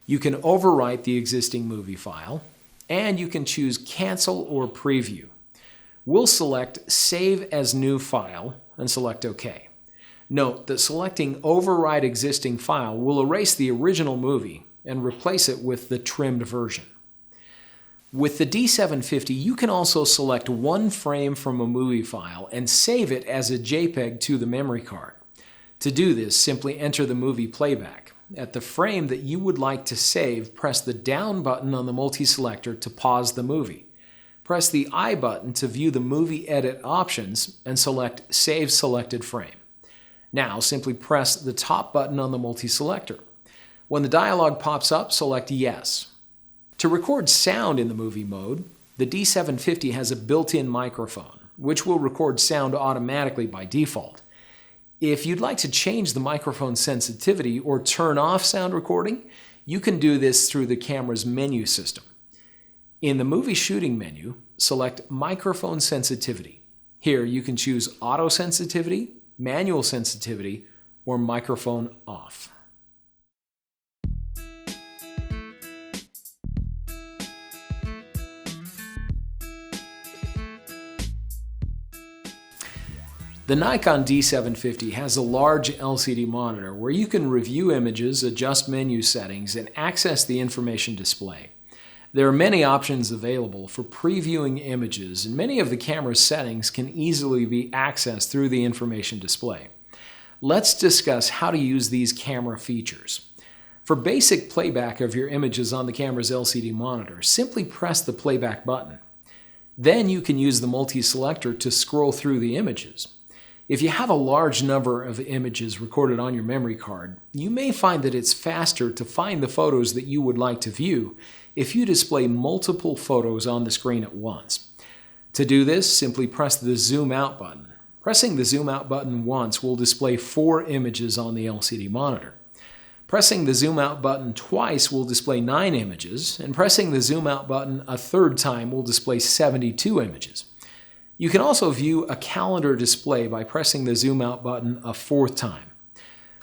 you can overwrite the existing movie file, and you can choose Cancel or Preview. We'll select Save as New File and select OK. Note that selecting Override Existing File will erase the original movie and replace it with the trimmed version. With the D750, you can also select one frame from a movie file and save it as a JPEG to the memory card. To do this, simply enter the movie playback. At the frame that you would like to save, press the down button on the multi-selector to pause the movie. Press the I button to view the movie edit options and select Save Selected Frame. Now simply press the top button on the multi-selector. When the dialog pops up, select Yes. To record sound in the movie mode, the D750 has a built-in microphone, which will record sound automatically by default. If you'd like to change the microphone sensitivity or turn off sound recording, you can do this through the camera's menu system. In the movie shooting menu, select Microphone Sensitivity. Here you can choose Auto Sensitivity, Manual Sensitivity, or Microphone Off. The Nikon D750 has a large LCD monitor where you can review images, adjust menu settings, and access the information display. There are many options available for previewing images, and many of the camera's settings can easily be accessed through the information display. Let's discuss how to use these camera features. For basic playback of your images on the camera's LCD monitor, simply press the playback button. Then you can use the multi-selector to scroll through the images. If you have a large number of images recorded on your memory card, you may find that it's faster to find the photos that you would like to view if you display multiple photos on the screen at once. To do this, simply press the Zoom Out button. Pressing the Zoom Out button once will display 4 images on the LCD monitor. Pressing the Zoom Out button twice will display 9 images, and pressing the Zoom Out button a third time will display 72 images. You can also view a calendar display by pressing the Zoom Out button a 4th time.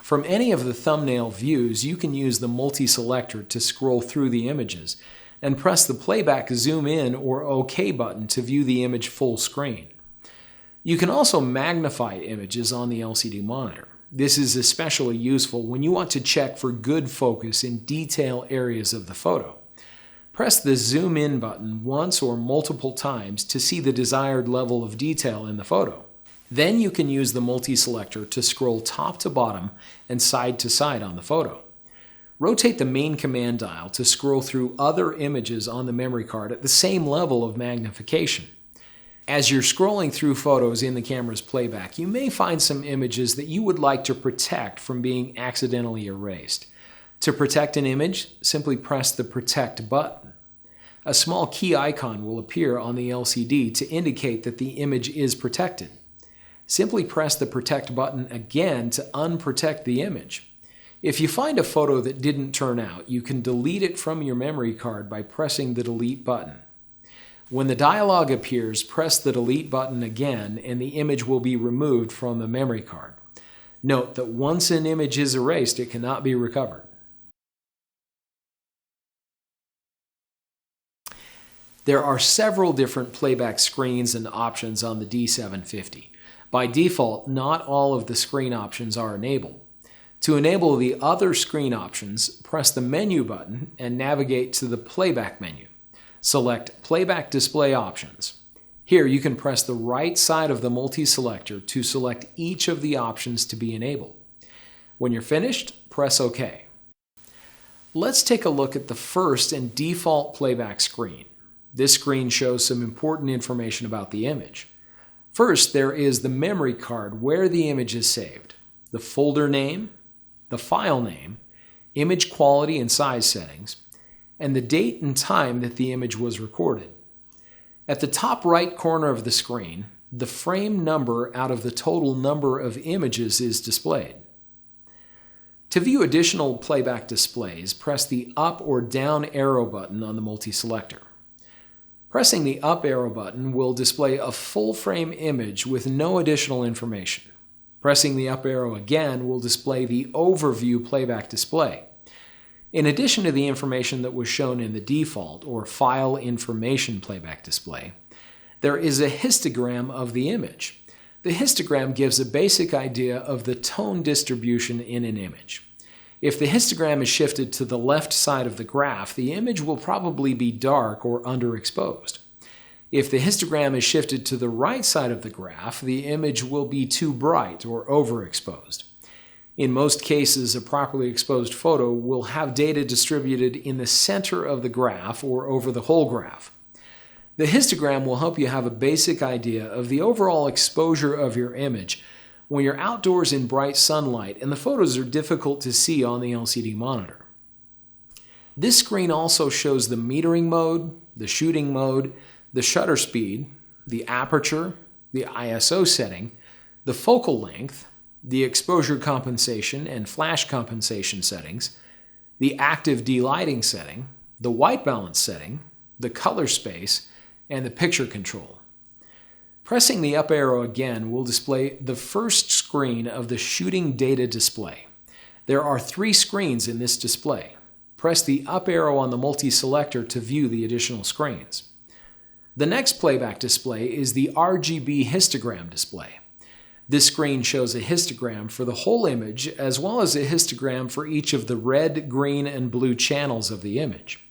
From any of the thumbnail views, you can use the multi-selector to scroll through the images and press the Playback Zoom In or OK button to view the image full screen. You can also magnify images on the LCD monitor. This is especially useful when you want to check for good focus in detail areas of the photo. Press the Zoom In button once or multiple times to see the desired level of detail in the photo. Then you can use the multi-selector to scroll top to bottom and side to side on the photo. Rotate the main command dial to scroll through other images on the memory card at the same level of magnification. As you're scrolling through photos in the camera's playback, you may find some images that you would like to protect from being accidentally erased. To protect an image, simply press the Protect button. A small key icon will appear on the LCD to indicate that the image is protected. Simply press the Protect button again to unprotect the image. If you find a photo that didn't turn out, you can delete it from your memory card by pressing the Delete button. When the dialog appears, press the Delete button again and the image will be removed from the memory card. Note that once an image is erased, it cannot be recovered. There are several different playback screens and options on the D750. By default, not all of the screen options are enabled. To enable the other screen options, press the Menu button and navigate to the Playback menu. Select Playback Display Options. Here you can press the right side of the multi-selector to select each of the options to be enabled. When you're finished, press OK. Let's take a look at the first and default playback screen. This screen shows some important information about the image. First, there is the memory card where the image is saved, the folder name, the file name, image quality and size settings, and the date and time that the image was recorded. At the top right corner of the screen, the frame number out of the total number of images is displayed. To view additional playback displays, press the up or down arrow button on the multi-selector. Pressing the up arrow button will display a full-frame image with no additional information. Pressing the up arrow again will display the overview playback display. In addition to the information that was shown in the default or file information playback display, there is a histogram of the image. The histogram gives a basic idea of the tone distribution in an image. If the histogram is shifted to the left side of the graph, the image will probably be dark or underexposed. If the histogram is shifted to the right side of the graph, the image will be too bright or overexposed. In most cases, a properly exposed photo will have data distributed in the center of the graph or over the whole graph. The histogram will help you have a basic idea of the overall exposure of your image when you're outdoors in bright sunlight and the photos are difficult to see on the LCD monitor. This screen also shows the metering mode, the shooting mode, the shutter speed, the aperture, the ISO setting, the focal length, the exposure compensation and flash compensation settings, the active delighting setting, the white balance setting, the color space, and the picture control. Pressing the up arrow again will display the first screen of the shooting data display. There are 3 screens in this display. Press the up arrow on the multi-selector to view the additional screens. The next playback display is the RGB histogram display. This screen shows a histogram for the whole image as well as a histogram for each of the red, green, and blue channels of the image.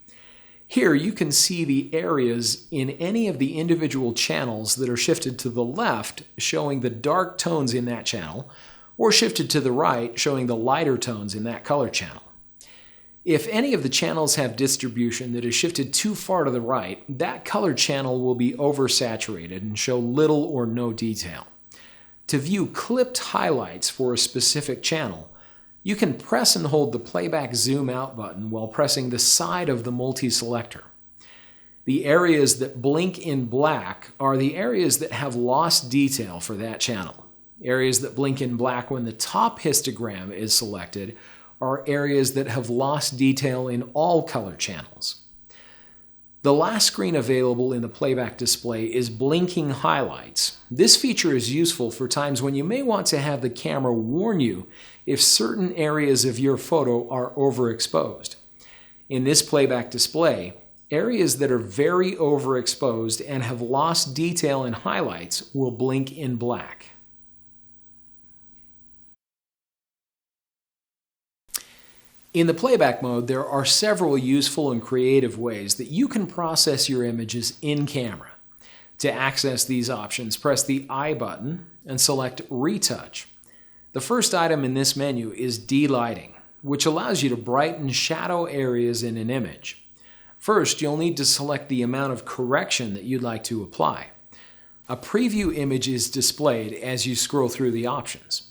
Here you can see the areas in any of the individual channels that are shifted to the left, showing the dark tones in that channel, or shifted to the right, showing the lighter tones in that color channel. If any of the channels have distribution that is shifted too far to the right, that color channel will be oversaturated and show little or no detail. To view clipped highlights for a specific channel, you can press and hold the Playback Zoom Out button while pressing the side of the multi-selector. The areas that blink in black are the areas that have lost detail for that channel. Areas that blink in black when the top histogram is selected are areas that have lost detail in all color channels. The last screen available in the playback display is blinking highlights. This feature is useful for times when you may want to have the camera warn you if certain areas of your photo are overexposed. In this playback display, areas that are very overexposed and have lost detail and highlights will blink in black. In the playback mode, there are several useful and creative ways that you can process your images in camera. To access these options, press the I button and select Retouch. The first item in this menu is D-lighting, which allows you to brighten shadow areas in an image. First, you'll need to select the amount of correction that you'd like to apply. A preview image is displayed as you scroll through the options.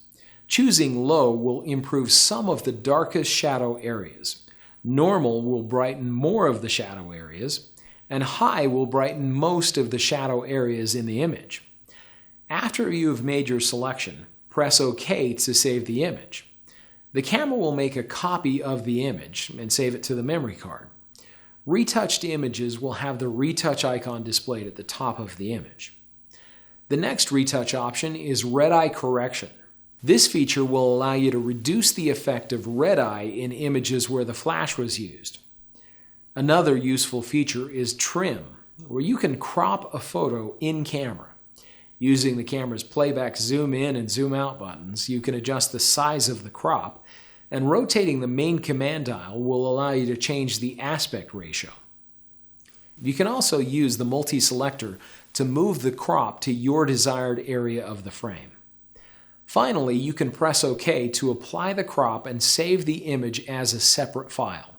Choosing low will improve some of the darkest shadow areas. Normal will brighten more of the shadow areas, and high will brighten most of the shadow areas in the image. After you have made your selection, press OK to save the image. The camera will make a copy of the image and save it to the memory card. Retouched images will have the retouch icon displayed at the top of the image. The next retouch option is red eye correction. This feature will allow you to reduce the effect of red eye in images where the flash was used. Another useful feature is trim, where you can crop a photo in camera. Using the camera's playback zoom in and zoom out buttons, you can adjust the size of the crop, and rotating the main command dial will allow you to change the aspect ratio. You can also use the multi-selector to move the crop to your desired area of the frame. Finally, you can press OK to apply the crop and save the image as a separate file.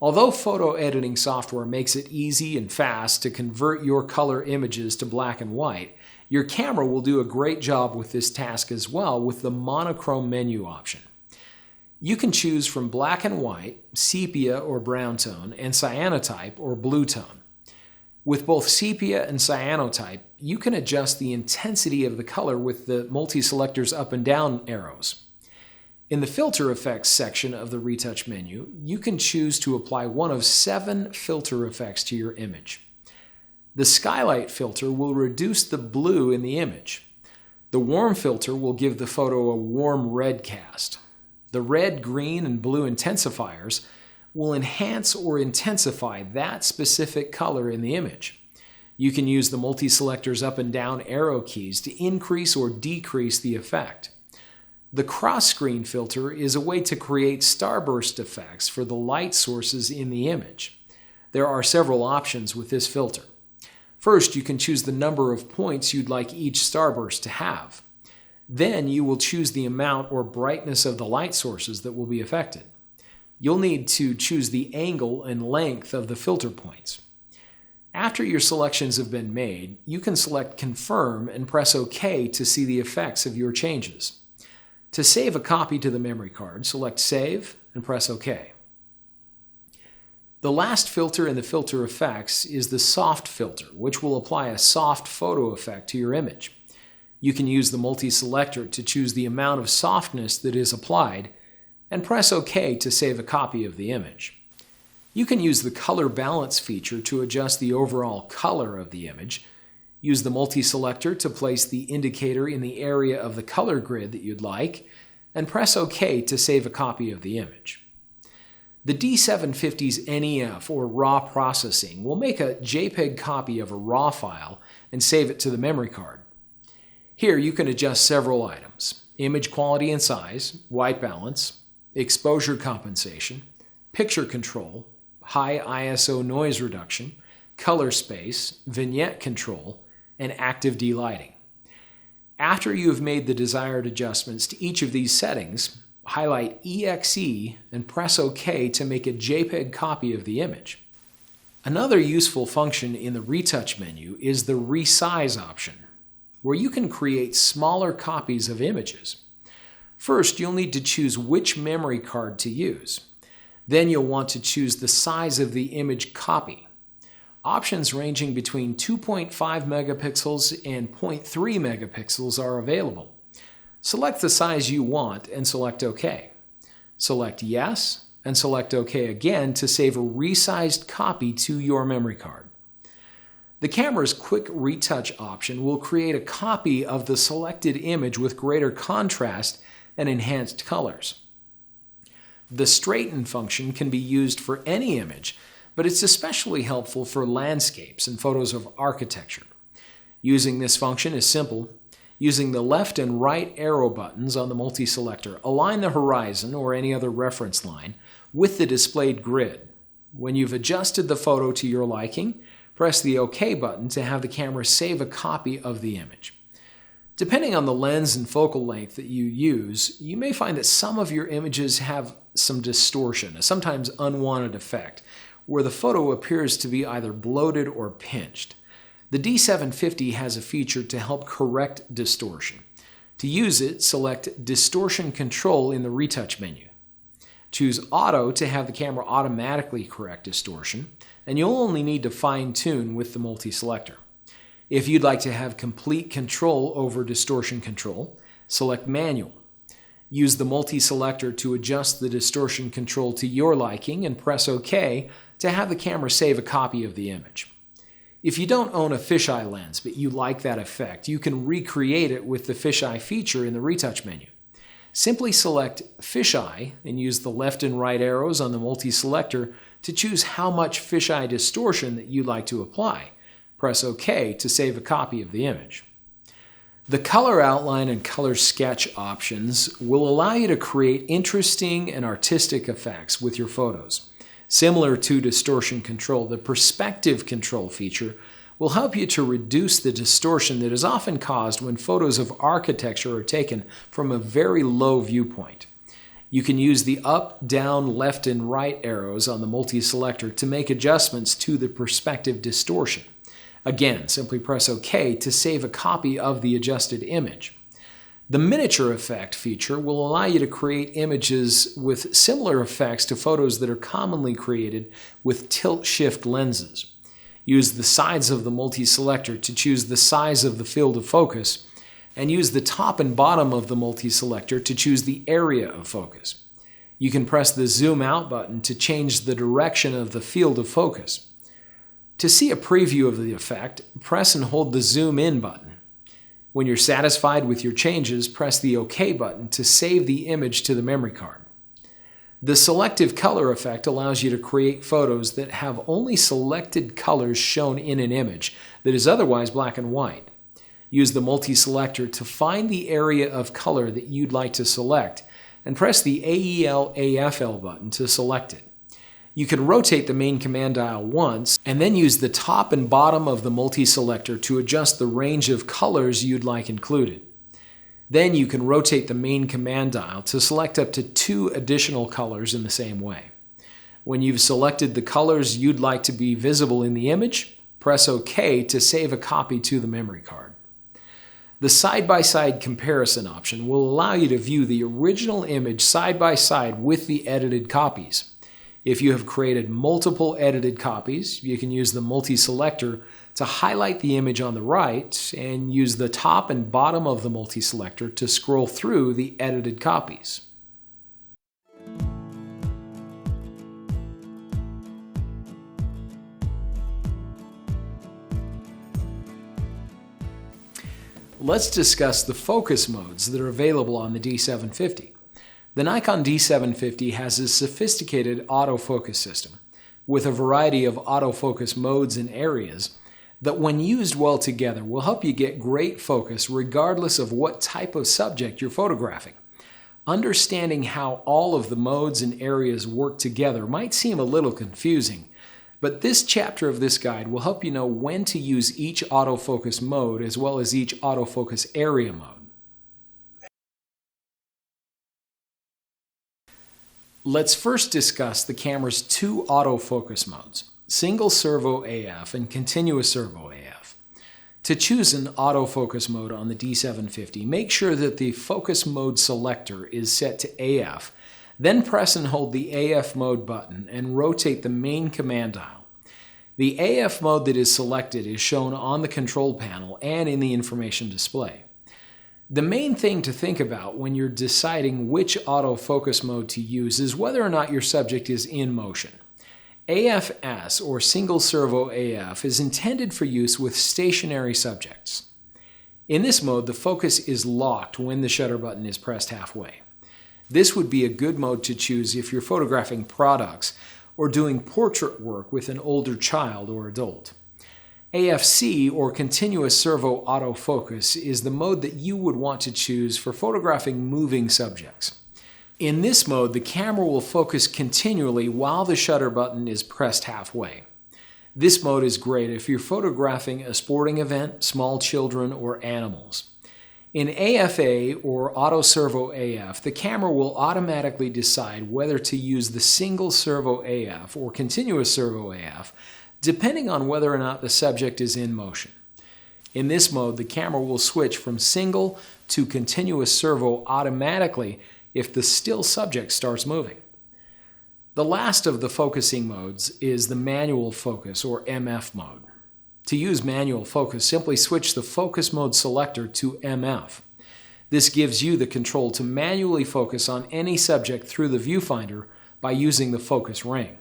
Although photo editing software makes it easy and fast to convert your color images to black and white, your camera will do a great job with this task as well with the monochrome menu option. You can choose from black and white, sepia or brown tone, and cyanotype or blue tone. With both sepia and cyanotype, you can adjust the intensity of the color with the multi-selector's up and down arrows. In the filter effects section of the retouch menu, you can choose to apply one of 7 filter effects to your image. The skylight filter will reduce the blue in the image. The warm filter will give the photo a warm red cast. The red, green, and blue intensifiers will enhance or intensify that specific color in the image. You can use the multi-selector's up and down arrow keys to increase or decrease the effect. The cross-screen filter is a way to create starburst effects for the light sources in the image. There are several options with this filter. First, you can choose the number of points you'd like each starburst to have. Then you will choose the amount or brightness of the light sources that will be affected. You'll need to choose the angle and length of the filter points. After your selections have been made, you can select Confirm and press OK to see the effects of your changes. To save a copy to the memory card, select Save and press OK. The last filter in the filter effects is the Soft filter, which will apply a soft photo effect to your image. You can use the multi-selector to choose the amount of softness that is applied and press OK to save a copy of the image. You can use the color balance feature to adjust the overall color of the image. Use the multi-selector to place the indicator in the area of the color grid that you'd like, and press OK to save a copy of the image. The D750's NEF or RAW processing will make a JPEG copy of a RAW file and save it to the memory card. Here you can adjust several items: image quality and size, white balance, exposure compensation, picture control, high ISO noise reduction, color space, vignette control, and active D-lighting. After you have made the desired adjustments to each of these settings, highlight EXE and press OK to make a JPEG copy of the image. Another useful function in the retouch menu is the resize option, where you can create smaller copies of images. First, you'll need to choose which memory card to use. Then you'll want to choose the size of the image copy. Options ranging between 2.5 megapixels and 0.3 megapixels are available. Select the size you want and select OK. Select Yes and select OK again to save a resized copy to your memory card. The camera's Quick Retouch option will create a copy of the selected image with greater contrast and enhanced colors. The Straighten function can be used for any image, but it's especially helpful for landscapes and photos of architecture. Using this function is simple. Using the left and right arrow buttons on the multi-selector, align the horizon or any other reference line with the displayed grid. When you've adjusted the photo to your liking, press the OK button to have the camera save a copy of the image. Depending on the lens and focal length that you use, you may find that some of your images have some distortion, a sometimes unwanted effect, where the photo appears to be either bloated or pinched. The D750 has a feature to help correct distortion. To use it, select Distortion Control in the Retouch menu. Choose Auto to have the camera automatically correct distortion, and you'll only need to fine-tune with the multi-selector. If you'd like to have complete control over distortion control, select Manual. Use the multi-selector to adjust the distortion control to your liking and press OK to have the camera save a copy of the image. If you don't own a fisheye lens but you like that effect, you can recreate it with the fisheye feature in the Retouch menu. Simply select Fisheye and use the left and right arrows on the multi-selector to choose how much fisheye distortion that you'd like to apply. Press OK to save a copy of the image. The color outline and color sketch options will allow you to create interesting and artistic effects with your photos. Similar to distortion control, the perspective control feature will help you to reduce the distortion that is often caused when photos of architecture are taken from a very low viewpoint. You can use the up, down, left, and right arrows on the multi-selector to make adjustments to the perspective distortion. Again, simply press OK to save a copy of the adjusted image. The miniature effect feature will allow you to create images with similar effects to photos that are commonly created with tilt-shift lenses. Use the sides of the multi-selector to choose the size of the field of focus, and use the top and bottom of the multi-selector to choose the area of focus. You can press the Zoom Out button to change the direction of the field of focus. To see a preview of the effect, press and hold the Zoom In button. When you're satisfied with your changes, press the OK button to save the image to the memory card. The selective color effect allows you to create photos that have only selected colors shown in an image that is otherwise black and white. Use the multi-selector to find the area of color that you'd like to select and press the AEL/AFL button to select it. You can rotate the main command dial once and then use the top and bottom of the multi-selector to adjust the range of colors you'd like included. Then you can rotate the main command dial to select up to 2 additional colors in the same way. When you've selected the colors you'd like to be visible in the image, press OK to save a copy to the memory card. The side-by-side comparison option will allow you to view the original image side by side with the edited copies. If you have created multiple edited copies, you can use the multi-selector to highlight the image on the right and use the top and bottom of the multi-selector to scroll through the edited copies. Let's discuss the focus modes that are available on the D750. The Nikon D750 has a sophisticated autofocus system with a variety of autofocus modes and areas that, when used well together, will help you get great focus regardless of what type of subject you're photographing. Understanding how all of the modes and areas work together might seem a little confusing, but this chapter of this guide will help you know when to use each autofocus mode as well as each autofocus area mode. Let's first discuss the camera's 2 autofocus modes, single servo AF and continuous servo AF. To choose an autofocus mode on the D750, make sure that the focus mode selector is set to AF, then press and hold the AF mode button and rotate the main command dial. The AF mode that is selected is shown on the control panel and in the information display. The main thing to think about when you're deciding which autofocus mode to use is whether or not your subject is in motion. AFS, or single servo AF, is intended for use with stationary subjects. In this mode, the focus is locked when the shutter button is pressed halfway. This would be a good mode to choose if you're photographing products or doing portrait work with an older child or adult. AFC, or continuous servo autofocus, is the mode that you would want to choose for photographing moving subjects. In this mode, the camera will focus continually while the shutter button is pressed halfway. This mode is great if you're photographing a sporting event, small children, or animals. In AFA, or auto servo AF, the camera will automatically decide whether to use the single servo AF or continuous servo AF, depending on whether or not the subject is in motion. In this mode, the camera will switch from single to continuous servo automatically if the still subject starts moving. The last of the focusing modes is the manual focus, or MF mode. To use manual focus, simply switch the focus mode selector to MF. This gives you the control to manually focus on any subject through the viewfinder by using the focus ring.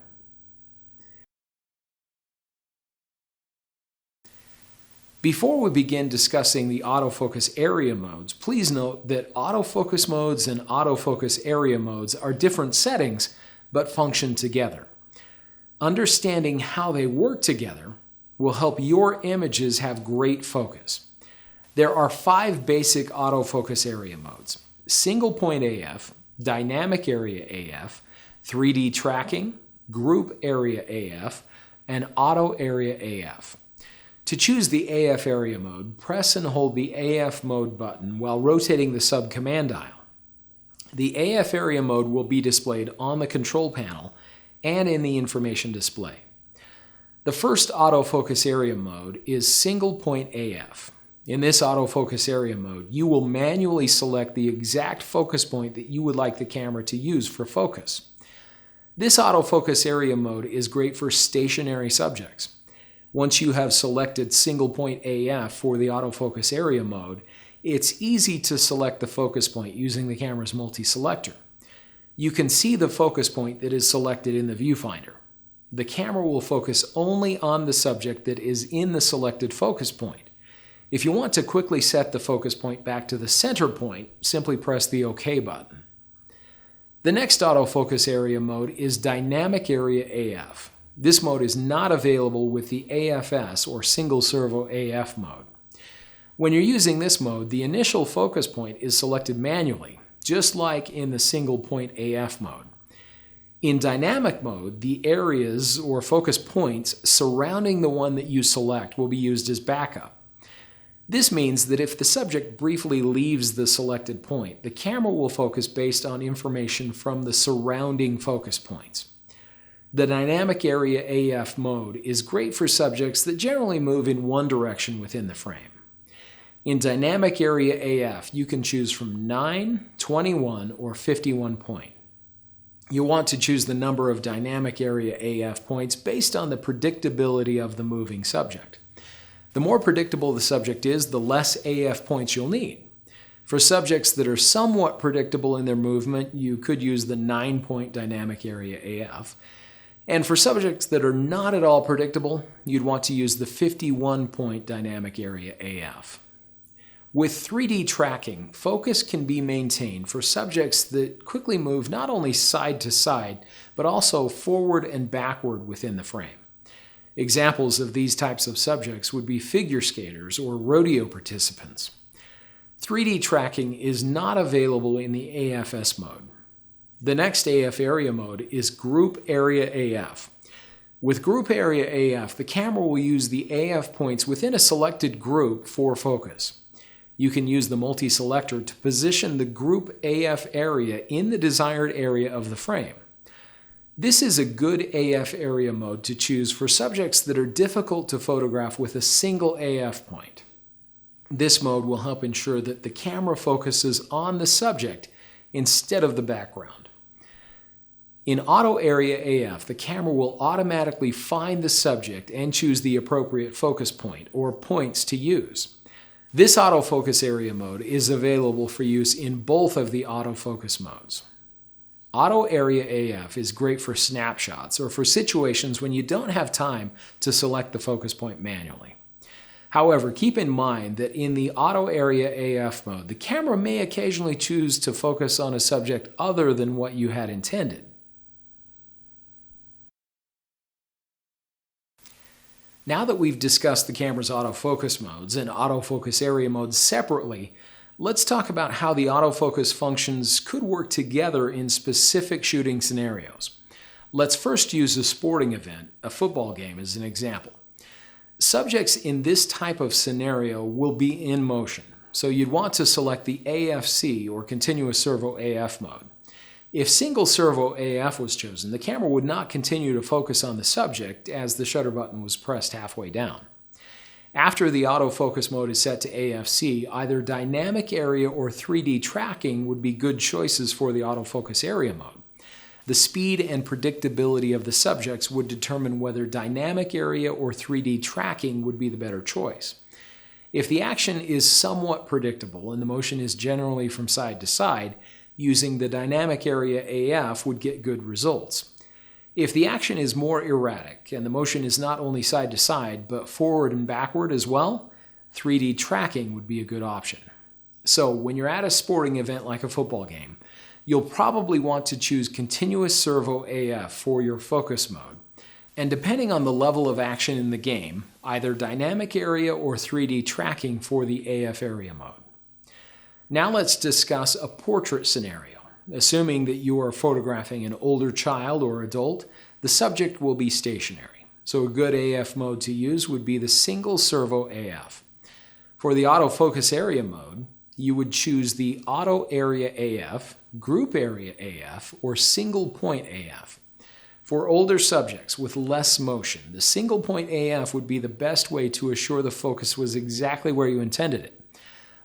Before we begin discussing the autofocus area modes, please note that autofocus modes and autofocus area modes are different settings but function together. Understanding how they work together will help your images have great focus. There are 5 basic autofocus area modes: single point AF, dynamic area AF, 3D tracking, group area AF, and auto area AF. To choose the AF area mode, press and hold the AF mode button while rotating the sub-command dial. The AF area mode will be displayed on the control panel and in the information display. The first autofocus area mode is single point AF. In this autofocus area mode, you will manually select the exact focus point that you would like the camera to use for focus. This autofocus area mode is great for stationary subjects. Once you have selected single point AF for the autofocus area mode, it's easy to select the focus point using the camera's multi-selector. You can see the focus point that is selected in the viewfinder. The camera will focus only on the subject that is in the selected focus point. If you want to quickly set the focus point back to the center point, simply press the OK button. The next autofocus area mode is dynamic area AF. This mode is not available with the AFS, or single servo AF mode. When you're using this mode, the initial focus point is selected manually, just like in the single point AF mode. In dynamic mode, the areas or focus points surrounding the one that you select will be used as backup. This means that if the subject briefly leaves the selected point, the camera will focus based on information from the surrounding focus points. The dynamic area AF mode is great for subjects that generally move in one direction within the frame. In dynamic area AF, you can choose from 9, 21, or 51 point. You'll want to choose the number of dynamic area AF points based on the predictability of the moving subject. The more predictable the subject is, the less AF points you'll need. For subjects that are somewhat predictable in their movement, you could use the 9-point dynamic area AF. And for subjects that are not at all predictable, you'd want to use the 51-point dynamic area AF. With 3D tracking, focus can be maintained for subjects that quickly move not only side to side, but also forward and backward within the frame. Examples of these types of subjects would be figure skaters or rodeo participants. 3D tracking is not available in the AFS mode. The next AF area mode is Group Area AF. With Group Area AF, the camera will use the AF points within a selected group for focus. You can use the multi-selector to position the Group AF area in the desired area of the frame. This is a good AF area mode to choose for subjects that are difficult to photograph with a single AF point. This mode will help ensure that the camera focuses on the subject instead of the background. In Auto Area AF, the camera will automatically find the subject and choose the appropriate focus point or points to use. This autofocus area mode is available for use in both of the autofocus modes. Auto Area AF is great for snapshots or for situations when you don't have time to select the focus point manually. However, keep in mind that in the Auto Area AF mode, the camera may occasionally choose to focus on a subject other than what you had intended. Now that we've discussed the camera's autofocus modes and autofocus area modes separately, let's talk about how the autofocus functions could work together in specific shooting scenarios. Let's first use a sporting event, a football game, as an example. Subjects in this type of scenario will be in motion, so you'd want to select the AFC or continuous servo AF mode. If single servo AF was chosen, the camera would not continue to focus on the subject as the shutter button was pressed halfway down. After the autofocus mode is set to AFC, either dynamic area or 3D tracking would be good choices for the autofocus area mode. The speed and predictability of the subjects would determine whether dynamic area or 3D tracking would be the better choice. If the action is somewhat predictable and the motion is generally from side to side, using the dynamic area AF would get good results. If the action is more erratic and the motion is not only side to side but forward and backward as well, 3D tracking would be a good option. So when you're at a sporting event like a football game, you'll probably want to choose continuous servo AF for your focus mode. And depending on the level of action in the game, either dynamic area or 3D tracking for the AF area mode. Now let's discuss a portrait scenario. Assuming that you are photographing an older child or adult, the subject will be stationary. So a good AF mode to use would be the single servo AF. For the autofocus area mode, you would choose the Auto Area AF, Group Area AF, or Single Point AF. For older subjects with less motion, the Single Point AF would be the best way to assure the focus was exactly where you intended it.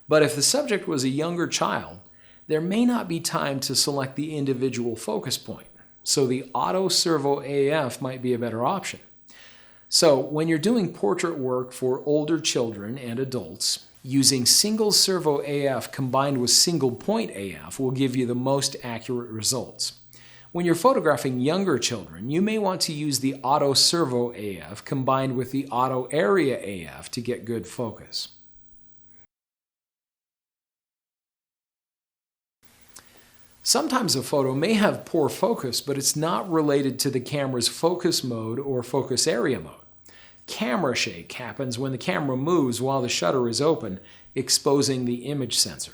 But if the subject was a younger child, there may not be time to select the individual focus point, so the Auto Servo AF might be a better option. So when you're doing portrait work for older children and adults, using single servo AF combined with single point AF will give you the most accurate results. When you're photographing younger children, you may want to use the Auto Servo AF combined with the Auto Area AF to get good focus. Sometimes a photo may have poor focus, but it's not related to the camera's focus mode or focus area mode. Camera shake happens when the camera moves while the shutter is open, exposing the image sensor.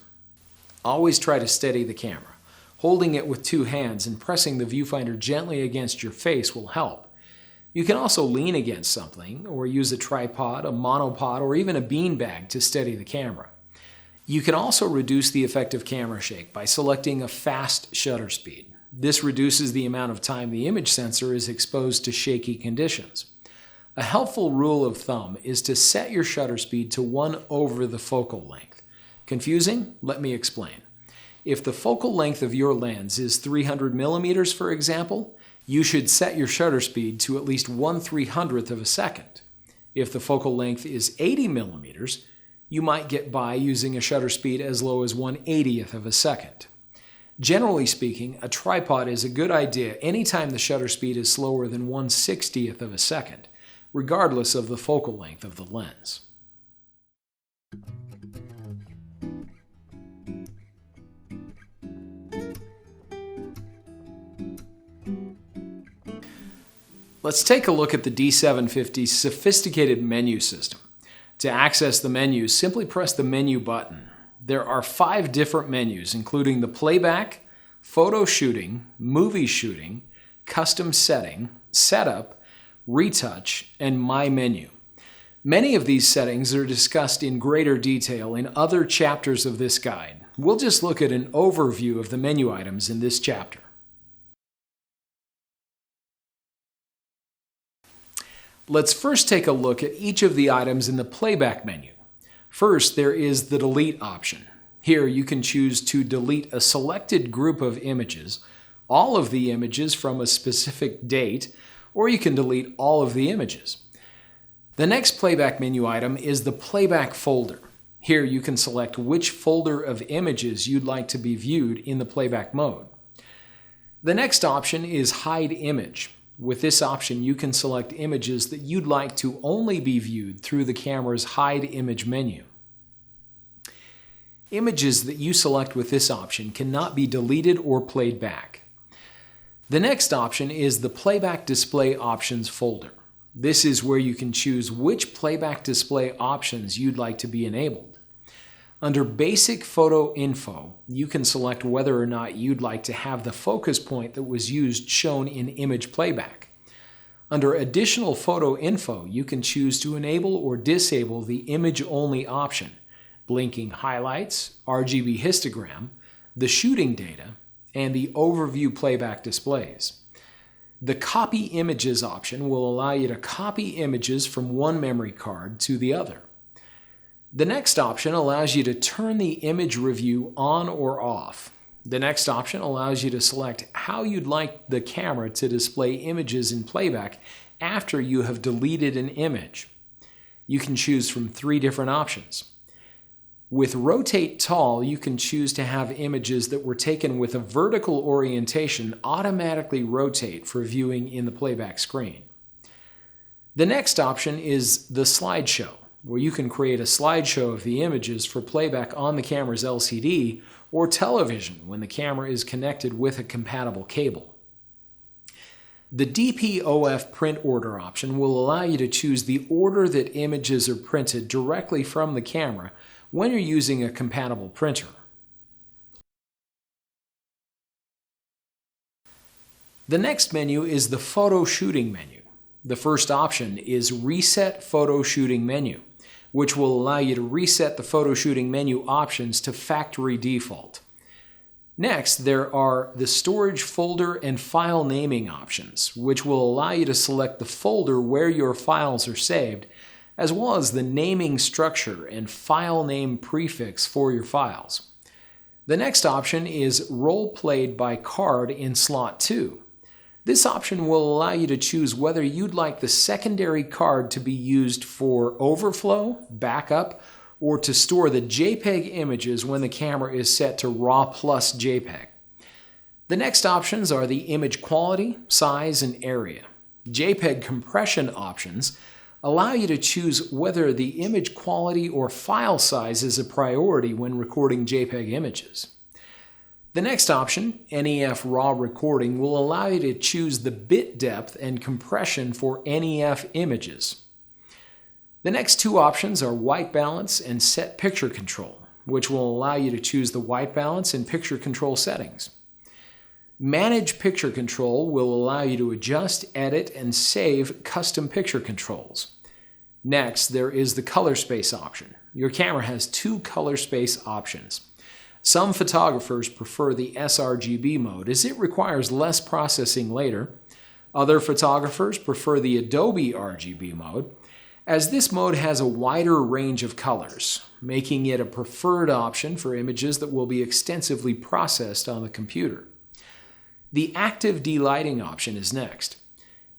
Always try to steady the camera. Holding it with two hands and pressing the viewfinder gently against your face will help. You can also lean against something or use a tripod, a monopod, or even a beanbag to steady the camera. You can also reduce the effect of camera shake by selecting a fast shutter speed. This reduces the amount of time the image sensor is exposed to shaky conditions. A helpful rule of thumb is to set your shutter speed to 1 over the focal length. Confusing? Let me explain. If the focal length of your lens is 300 millimeters, for example, you should set your shutter speed to at least 1/300th of a second. If the focal length is 80 millimeters, you might get by using a shutter speed as low as 1/80th of a second. Generally speaking, a tripod is a good idea anytime the shutter speed is slower than 1/60th of a second, regardless of the focal length of the lens. Let's take a look at the D750's sophisticated menu system. To access the menu, simply press the menu button. There are 5 different menus, including the Playback, Photo Shooting, Movie Shooting, Custom Setting, Setup, Retouch, and My Menu. Many of these settings are discussed in greater detail in other chapters of this guide. We'll just look at an overview of the menu items in this chapter. Let's first take a look at each of the items in the Playback menu. First, there is the Delete option. Here you can choose to delete a selected group of images, all of the images from a specific date, or you can delete all of the images. The next Playback menu item is the Playback folder. Here you can select which folder of images you'd like to be viewed in the playback mode. The next option is Hide Image. With this option, you can select images that you'd like to only be viewed through the camera's Hide Image menu. Images that you select with this option cannot be deleted or played back. The next option is the Playback Display Options folder. This is where you can choose which playback display options you'd like to be enabled. Under Basic Photo Info, you can select whether or not you'd like to have the focus point that was used shown in image playback. Under Additional Photo Info, you can choose to enable or disable the image-only option, blinking highlights, RGB histogram, the shooting data, and the overview playback displays. The Copy Images option will allow you to copy images from one memory card to the other. The next option allows you to turn the image review on or off. The next option allows you to select how you'd like the camera to display images in playback after you have deleted an image. You can choose from 3 different options. With Rotate Tall, you can choose to have images that were taken with a vertical orientation automatically rotate for viewing in the playback screen. The next option is the Slideshow, where you can create a slideshow of the images for playback on the camera's LCD or television when the camera is connected with a compatible cable. The DPOF print order option will allow you to choose the order that images are printed directly from the camera when you're using a compatible printer. The next menu is the Photo Shooting menu. The first option is Reset Photo Shooting menu, which will allow you to reset the photo shooting menu options to factory default. Next, there are the Storage Folder and File Naming options, which will allow you to select the folder where your files are saved, as well as the naming structure and file name prefix for your files. The next option is Role Played by Card in Slot 2. This option will allow you to choose whether you'd like the secondary card to be used for overflow, backup, or to store the JPEG images when the camera is set to RAW plus JPEG. The next options are the image quality, size, and area. JPEG compression options allow you to choose whether the image quality or file size is a priority when recording JPEG images. The next option, NEF RAW recording, will allow you to choose the bit depth and compression for NEF images. The next 2 options are white balance and set picture control, which will allow you to choose the white balance and picture control settings. Manage picture control will allow you to adjust, edit, and save custom picture controls. Next, there is the color space option. Your camera has 2 color space options. Some photographers prefer the sRGB mode as it requires less processing later. Other photographers prefer the Adobe RGB mode, as this mode has a wider range of colors, making it a preferred option for images that will be extensively processed on the computer. The Active Delighting option is next.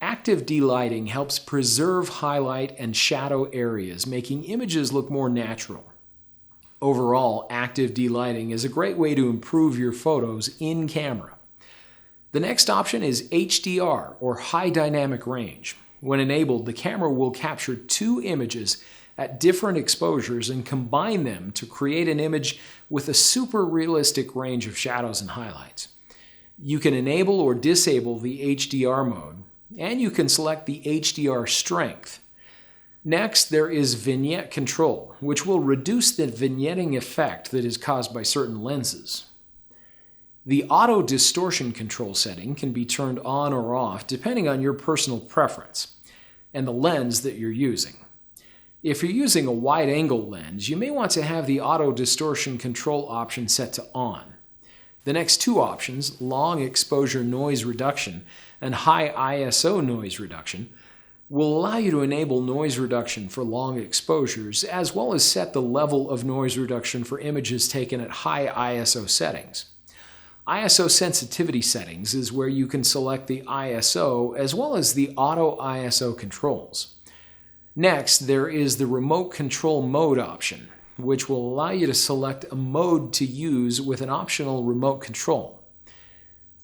Active delighting helps preserve highlight and shadow areas, making images look more natural. Overall, active delighting is a great way to improve your photos in camera. The next option is HDR, or High Dynamic Range. When enabled, the camera will capture 2 images at different exposures and combine them to create an image with a super realistic range of shadows and highlights. You can enable or disable the HDR mode, and you can select the HDR strength. Next, there is Vignette Control, which will reduce the vignetting effect that is caused by certain lenses. The Auto Distortion Control setting can be turned on or off depending on your personal preference and the lens that you're using. If you're using a wide-angle lens, you may want to have the Auto Distortion Control option set to on. The next 2 options, Long Exposure Noise Reduction and High ISO Noise Reduction, will allow you to enable noise reduction for long exposures, as well as set the level of noise reduction for images taken at high ISO settings. ISO sensitivity settings is where you can select the ISO as well as the auto ISO controls. Next, there is the remote control mode option. which will allow you to select a mode to use with an optional remote control.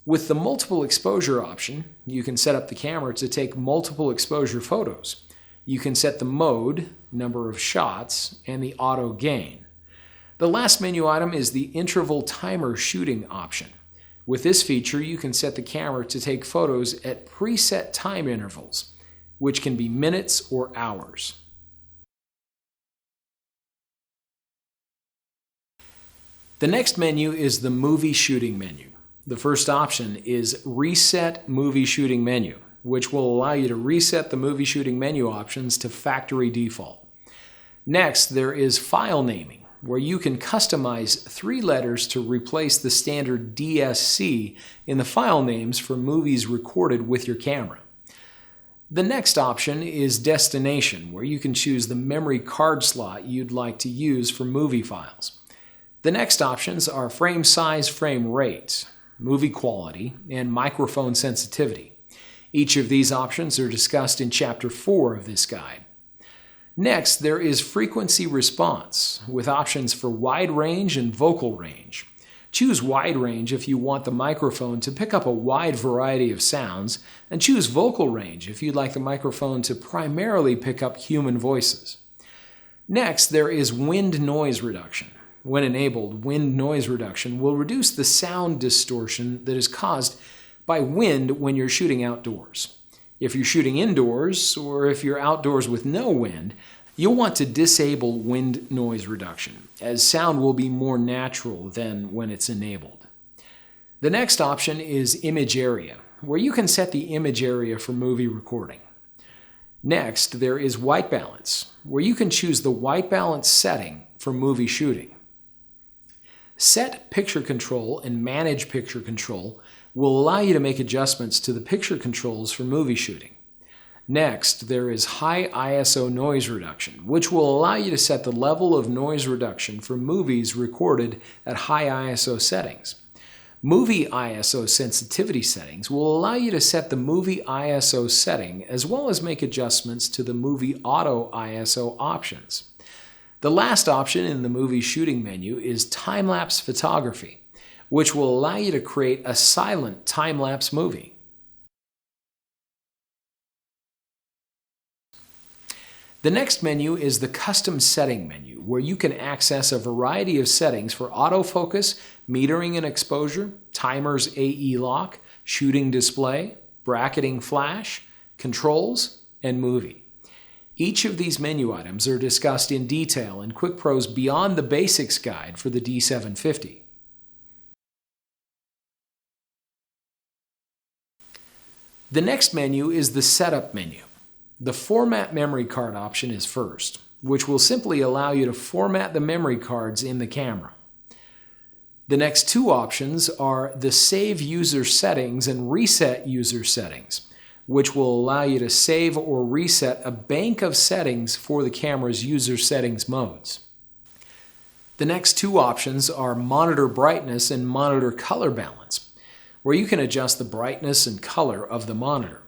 With the multiple exposure option, you can set up the camera to take multiple exposure photos. You can set the mode, number of shots, and the auto gain. The last menu item is the interval timer shooting option. With this feature, you can set the camera to take photos at preset time intervals, which can be minutes or hours. The next menu is the movie shooting menu. The first option is Reset Movie Shooting Menu, which will allow you to reset the movie shooting menu options to factory default. Next, there is File Naming, where you can customize 3 letters to replace the standard DSC in the file names for movies recorded with your camera. The next option is Destination, where you can choose the memory card slot you'd like to use for movie files. The next options are Frame Size, Frame Rate, Movie Quality, and Microphone Sensitivity. Each of these options are discussed in Chapter 4 of this guide. Next, there is Frequency Response, with options for wide range and vocal range. Choose wide range if you want the microphone to pick up a wide variety of sounds, and choose vocal range if you'd like the microphone to primarily pick up human voices. Next, there is Wind Noise Reduction. When enabled, wind noise reduction will reduce the sound distortion that is caused by wind when you're shooting outdoors. If you're shooting indoors, or if you're outdoors with no wind, you'll want to disable wind noise reduction, as sound will be more natural than when it's enabled. The next option is Image Area, where you can set the image area for movie recording. Next, there is White Balance, where you can choose the white balance setting for movie shooting. Set Picture Control and Manage Picture Control will allow you to make adjustments to the picture controls for movie shooting. Next, there is High ISO Noise Reduction, which will allow you to set the level of noise reduction for movies recorded at high ISO settings. Movie ISO sensitivity settings will allow you to set the movie ISO setting as well as make adjustments to the movie auto ISO options. The last option in the movie shooting menu is Time-Lapse Photography, which will allow you to create a silent time-lapse movie. The next menu is the Custom Setting menu, where you can access a variety of settings for autofocus, metering and exposure, timers AE lock, shooting display, bracketing flash, controls, and movie. Each of these menu items are discussed in detail in QuickPro's Beyond the Basics guide for the D750. The next menu is the Setup menu. The Format Memory Card option is first, which will simply allow you to format the memory cards in the camera. The next 2 options are the Save User Settings and Reset User Settings, which will allow you to save or reset a bank of settings for the camera's user settings modes. The next 2 options are Monitor Brightness and Monitor Color Balance, where you can adjust the brightness and color of the monitor.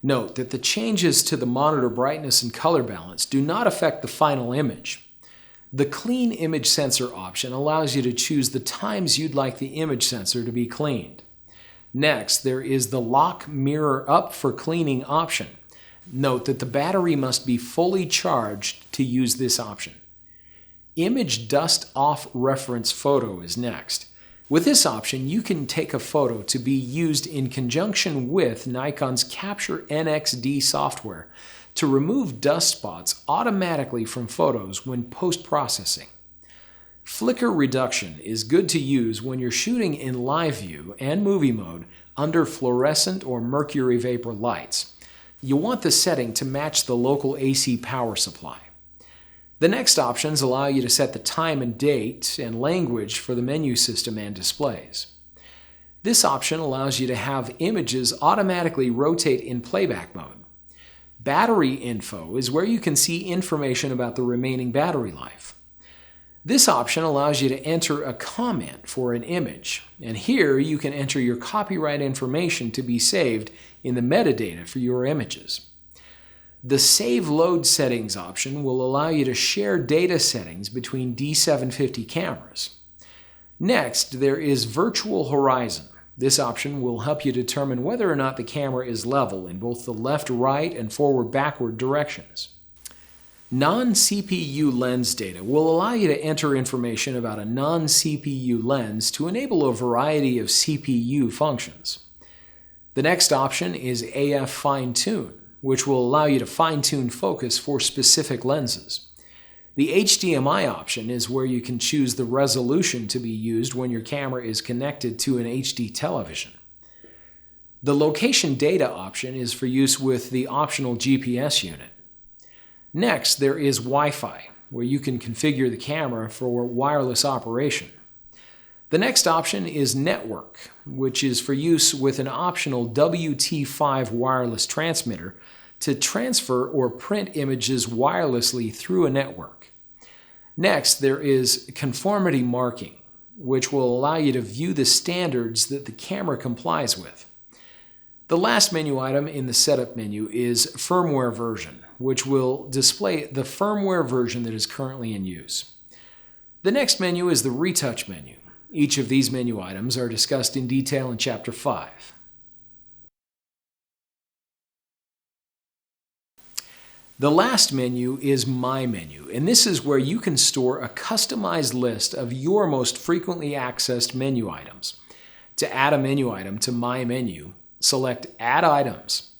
Note that the changes to the monitor brightness and color balance do not affect the final image. The Clean Image Sensor option allows you to choose the times you'd like the image sensor to be cleaned. Next, there is the Lock Mirror Up for Cleaning option. Note that the battery must be fully charged to use this option. Image Dust Off Reference Photo is next. With this option, you can take a photo to be used in conjunction with Nikon's Capture NXD software to remove dust spots automatically from photos when post-processing. Flicker reduction is good to use when you're shooting in live view and movie mode under fluorescent or mercury vapor lights. You want the setting to match the local AC power supply. The next options allow you to set the time and date and language for the menu system and displays. This option allows you to have images automatically rotate in playback mode. Battery info is where you can see information about the remaining battery life. This option allows you to enter a comment for an image, and here you can enter your copyright information to be saved in the metadata for your images. The Save Load Settings option will allow you to share data settings between D750 cameras. Next, there is Virtual Horizon. This option will help you determine whether or not the camera is level in both the left-right and forward-backward directions. Non-CPU lens data will allow you to enter information about a non-CPU lens to enable a variety of CPU functions. The next option is AF Fine-Tune, which will allow you to fine-tune focus for specific lenses. The HDMI option is where you can choose the resolution to be used when your camera is connected to an HD television. The Location Data option is for use with the optional GPS unit. Next, there is Wi-Fi, where you can configure the camera for wireless operation. The next option is Network, which is for use with an optional WT5 wireless transmitter to transfer or print images wirelessly through a network. Next, there is Conformity Marking, which will allow you to view the standards that the camera complies with. The last menu item in the Setup menu is Firmware Version, which will display the firmware version that is currently in use. The next menu is the Retouch menu. Each of these menu items are discussed in detail in Chapter 5. The last menu is My Menu, and this is where you can store a customized list of your most frequently accessed menu items. To add a menu item to My Menu, select Add Items.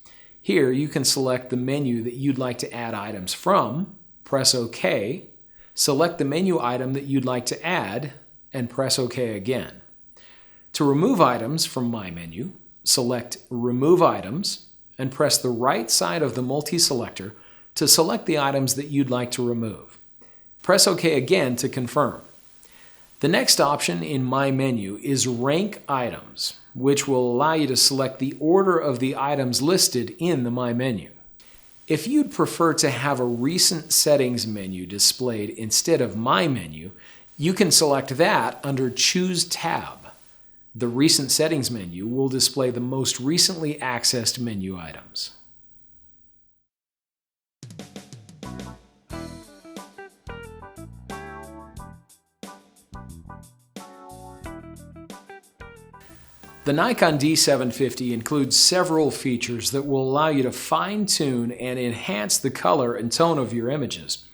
Here you can select the menu that you'd like to add items from, press OK, select the menu item that you'd like to add, and press OK again. To remove items from My Menu, select Remove Items and press the right side of the multi-selector to select the items that you'd like to remove. Press OK again to confirm. The next option in My Menu is Rank Items, which will allow you to select the order of the items listed in the My Menu. If you'd prefer to have a Recent Settings menu displayed instead of My Menu, you can select that under Choose tab. The Recent Settings menu will display the most recently accessed menu items. The Nikon D750 includes several features that will allow you to fine-tune and enhance the color and tone of your images,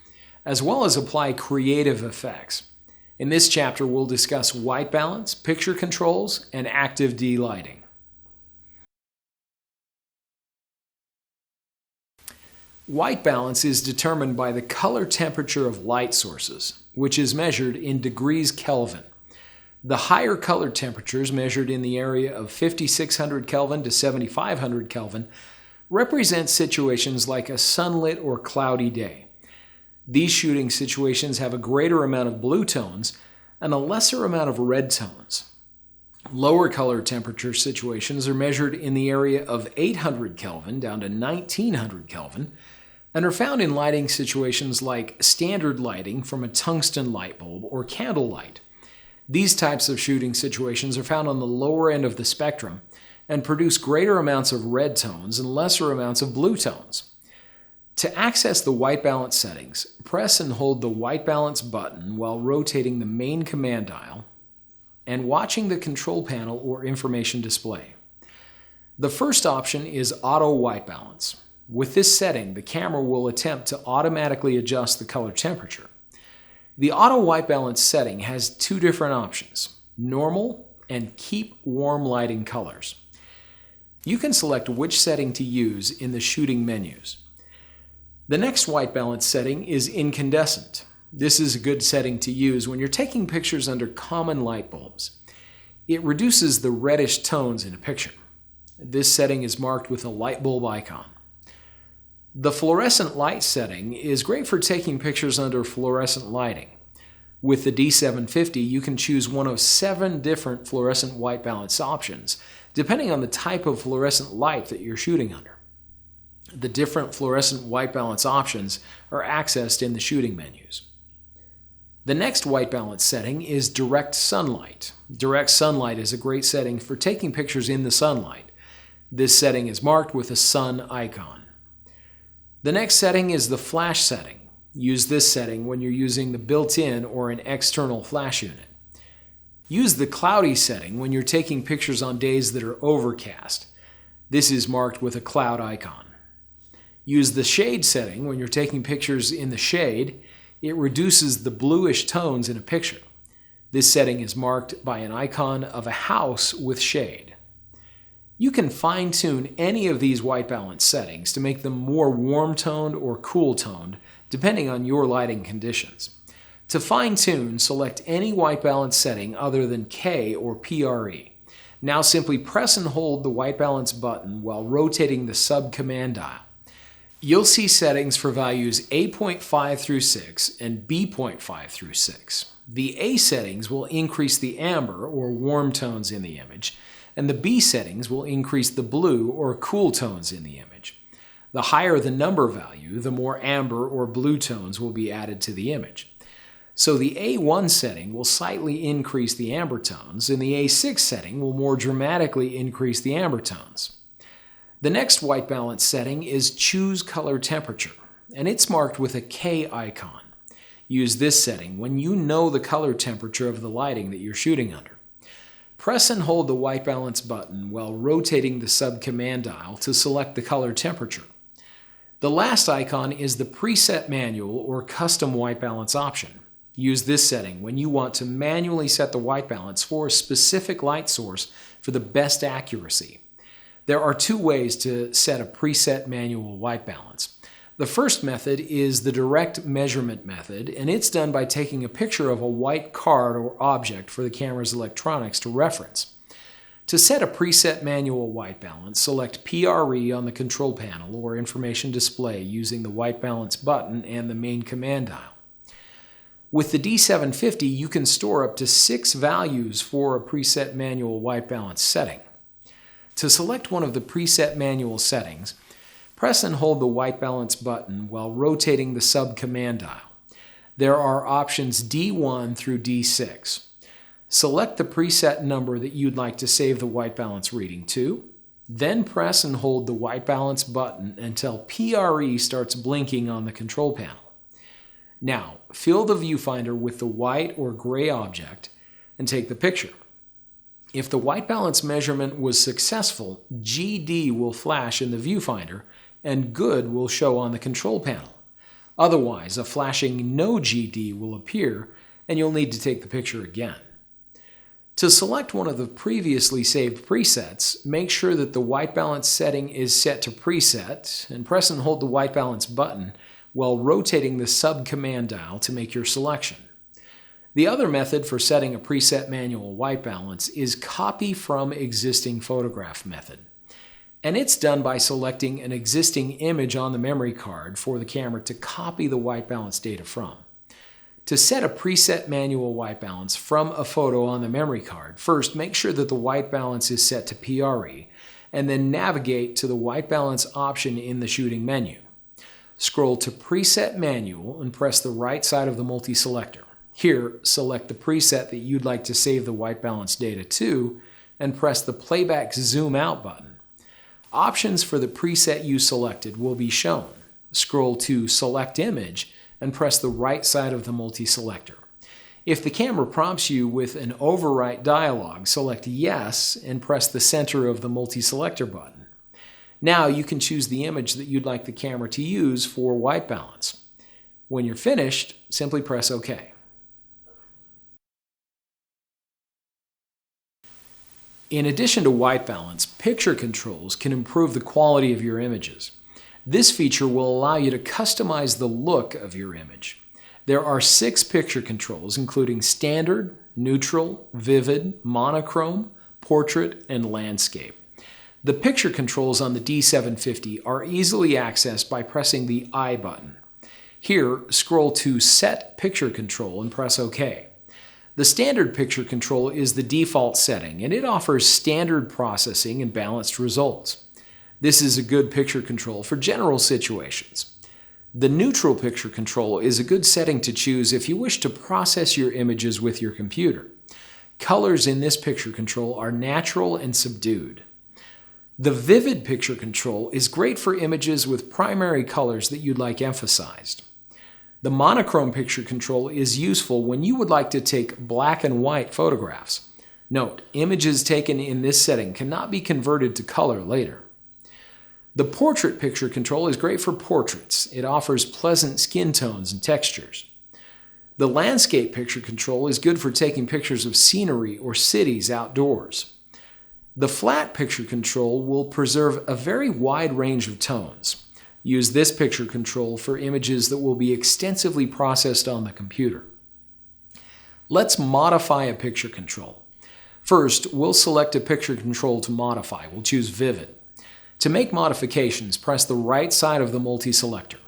as well as apply creative effects. In this chapter, we'll discuss white balance, picture controls, and active de-lighting. White balance is determined by the color temperature of light sources, which is measured in degrees Kelvin. The higher color temperatures, measured in the area of 5600 Kelvin to 7500 Kelvin, represent situations like a sunlit or cloudy day. These shooting situations have a greater amount of blue tones and a lesser amount of red tones. Lower color temperature situations are measured in the area of 800 Kelvin down to 1900 Kelvin and are found in lighting situations like standard lighting from a tungsten light bulb or candlelight. These types of shooting situations are found on the lower end of the spectrum and produce greater amounts of red tones and lesser amounts of blue tones. To access the white balance settings, press and hold the white balance button while rotating the main command dial and watching the control panel or information display. The first option is Auto White Balance. With this setting, the camera will attempt to automatically adjust the color temperature. The Auto White Balance setting has two different options, Normal and Keep Warm Lighting Colors. You can select which setting to use in the shooting menus. The next white balance setting is Incandescent. This is a good setting to use when you're taking pictures under common light bulbs. It reduces the reddish tones in a picture. This setting is marked with a light bulb icon. The Fluorescent Light setting is great for taking pictures under fluorescent lighting. With the D750, you can choose one of 7 different fluorescent white balance options, depending on the type of fluorescent light that you're shooting under. The different fluorescent white balance options are accessed in the shooting menus. The next white balance setting is Direct Sunlight. Direct Sunlight is a great setting for taking pictures in the sunlight. This setting is marked with a sun icon. The next setting is the flash setting. Use this setting when you're using the built-in or an external flash unit. Use the cloudy setting when you're taking pictures on days that are overcast. This is marked with a cloud icon. Use the shade setting when you're taking pictures in the shade. It reduces the bluish tones in a picture. This setting is marked by an icon of a house with shade. You can fine-tune any of these white balance settings to make them more warm-toned or cool-toned, depending on your lighting conditions. To fine-tune, select any white balance setting other than K or PRE. Now simply press and hold the white balance button while rotating the sub-command dial. You'll see settings for values A.5 through 6 and B.5 through 6. The A settings will increase the amber or warm tones in the image, and the B settings will increase the blue or cool tones in the image. The higher the number value, the more amber or blue tones will be added to the image. So the A1 setting will slightly increase the amber tones, and the A6 setting will more dramatically increase the amber tones. The next white balance setting is Choose Color Temperature, and it's marked with a K icon. Use this setting when you know the color temperature of the lighting that you're shooting under. Press and hold the white balance button while rotating the sub-command dial to select the color temperature. The last icon is the preset manual or custom white balance option. Use this setting when you want to manually set the white balance for a specific light source for the best accuracy. There are two ways to set a preset manual white balance. The first method is the direct measurement method, and it's done by taking a picture of a white card or object for the camera's electronics to reference. To set a preset manual white balance, select PRE on the control panel or information display using the white balance button and the main command dial. With the D750, you can store up to 6 values for a preset manual white balance setting. To select one of the preset manual settings, press and hold the white balance button while rotating the sub-command dial. There are options D1 through D6. Select the preset number that you'd like to save the white balance reading to, then press and hold the white balance button until PRE starts blinking on the control panel. Now, fill the viewfinder with the white or gray object and take the picture. If the white balance measurement was successful, GD will flash in the viewfinder and good will show on the control panel. Otherwise, a flashing no GD will appear and you'll need to take the picture again. To select one of the previously saved presets, make sure that the white balance setting is set to preset and press and hold the white balance button while rotating the sub-command dial to make your selection. The other method for setting a preset manual white balance is copy from existing photograph method. And it's done by selecting an existing image on the memory card for the camera to copy the white balance data from. To set a preset manual white balance from a photo on the memory card, first make sure that the white balance is set to PRE, and then navigate to the white balance option in the shooting menu. Scroll to Preset Manual and press the right side of the multi-selector. Here, select the preset that you'd like to save the white balance data to, and press the Playback Zoom Out button. Options for the preset you selected will be shown. Scroll to Select Image and press the right side of the multi-selector. If the camera prompts you with an overwrite dialog, select Yes and press the center of the multi-selector button. Now you can choose the image that you'd like the camera to use for white balance. When you're finished, simply press OK. In addition to white balance, picture controls can improve the quality of your images. This feature will allow you to customize the look of your image. There are 6 picture controls, including Standard, Neutral, Vivid, Monochrome, Portrait, and Landscape. The picture controls on the D750 are easily accessed by pressing the I button. Here, scroll to Set Picture Control and press OK. The standard picture control is the default setting, and it offers standard processing and balanced results. This is a good picture control for general situations. The neutral picture control is a good setting to choose if you wish to process your images with your computer. Colors in this picture control are natural and subdued. The vivid picture control is great for images with primary colors that you'd like emphasized. The monochrome picture control is useful when you would like to take black and white photographs. Note, images taken in this setting cannot be converted to color later. The portrait picture control is great for portraits. It offers pleasant skin tones and textures. The landscape picture control is good for taking pictures of scenery or cities outdoors. The flat picture control will preserve a very wide range of tones. Use this picture control for images that will be extensively processed on the computer. Let's modify a picture control. First, we'll select a picture control to modify. We'll choose Vivid. To make modifications, press the right side of the multi-selector.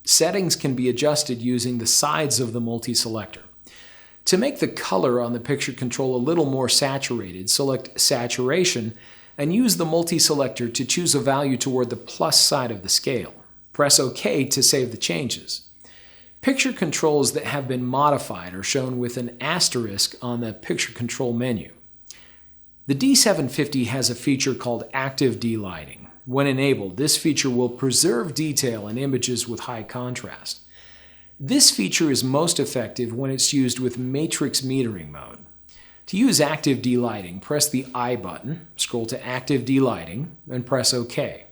Settings can be adjusted using the sides of the multi-selector. To make the color on the picture control a little more saturated, select Saturation and use the multi-selector to choose a value toward the plus side of the scale. Press OK to save the changes. Picture controls that have been modified are shown with an asterisk on the picture control menu. The D750 has a feature called Active Delighting. When enabled, this feature will preserve detail in images with high contrast. This feature is most effective when it's used with matrix metering mode. To use Active Delighting, press the I button, scroll to Active Delighting, and press OK.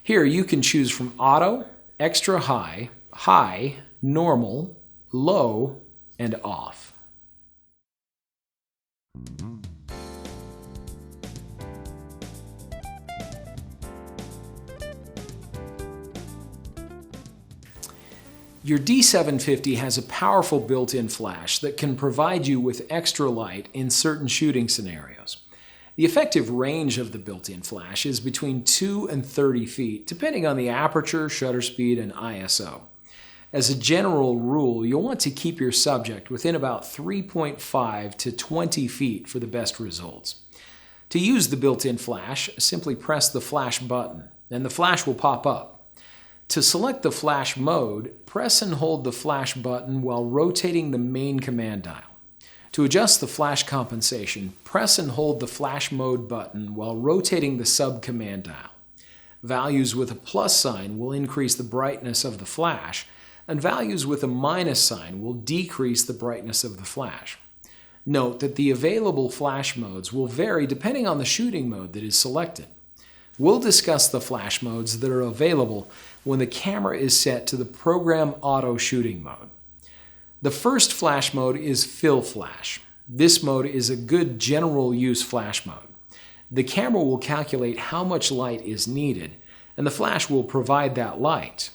Here you can choose from Auto, Extra High, High, Normal, Low, and Off. Your D750 has a powerful built-in flash that can provide you with extra light in certain shooting scenarios. The effective range of the built-in flash is between 2 and 30 feet, depending on the aperture, shutter speed, and ISO. As a general rule, you'll want to keep your subject within about 3.5 to 20 feet for the best results. To use the built-in flash, simply press the flash button, and the flash will pop up. To select the flash mode, press and hold the flash button while rotating the main command dial. To adjust the flash compensation, press and hold the flash mode button while rotating the sub-command dial. Values with a plus sign will increase the brightness of the flash, and values with a minus sign will decrease the brightness of the flash. Note that the available flash modes will vary depending on the shooting mode that is selected. We'll discuss the flash modes that are available when the camera is set to the Program Auto shooting mode. The first flash mode is Fill Flash. This mode is a good general use flash mode. The camera will calculate how much light is needed, and the flash will provide that light.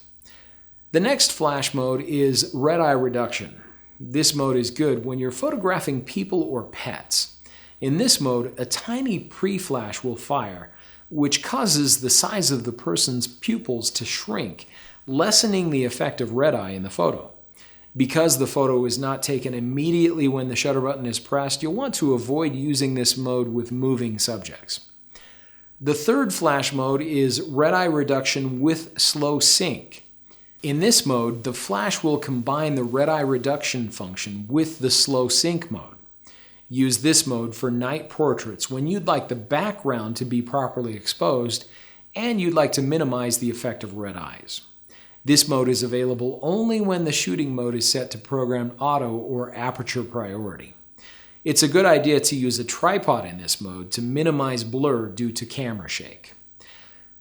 The next flash mode is Red Eye Reduction. This mode is good when you're photographing people or pets. In this mode, a tiny pre-flash will fire, which causes the size of the person's pupils to shrink, lessening the effect of red eye in the photo. Because the photo is not taken immediately when the shutter button is pressed, you'll want to avoid using this mode with moving subjects. The third flash mode is Red Eye Reduction with Slow Sync. In this mode, the flash will combine the red eye reduction function with the slow sync mode. Use this mode for night portraits when you'd like the background to be properly exposed and you'd like to minimize the effect of red eyes. This mode is available only when the shooting mode is set to Program Auto or Aperture Priority. It's a good idea to use a tripod in this mode to minimize blur due to camera shake.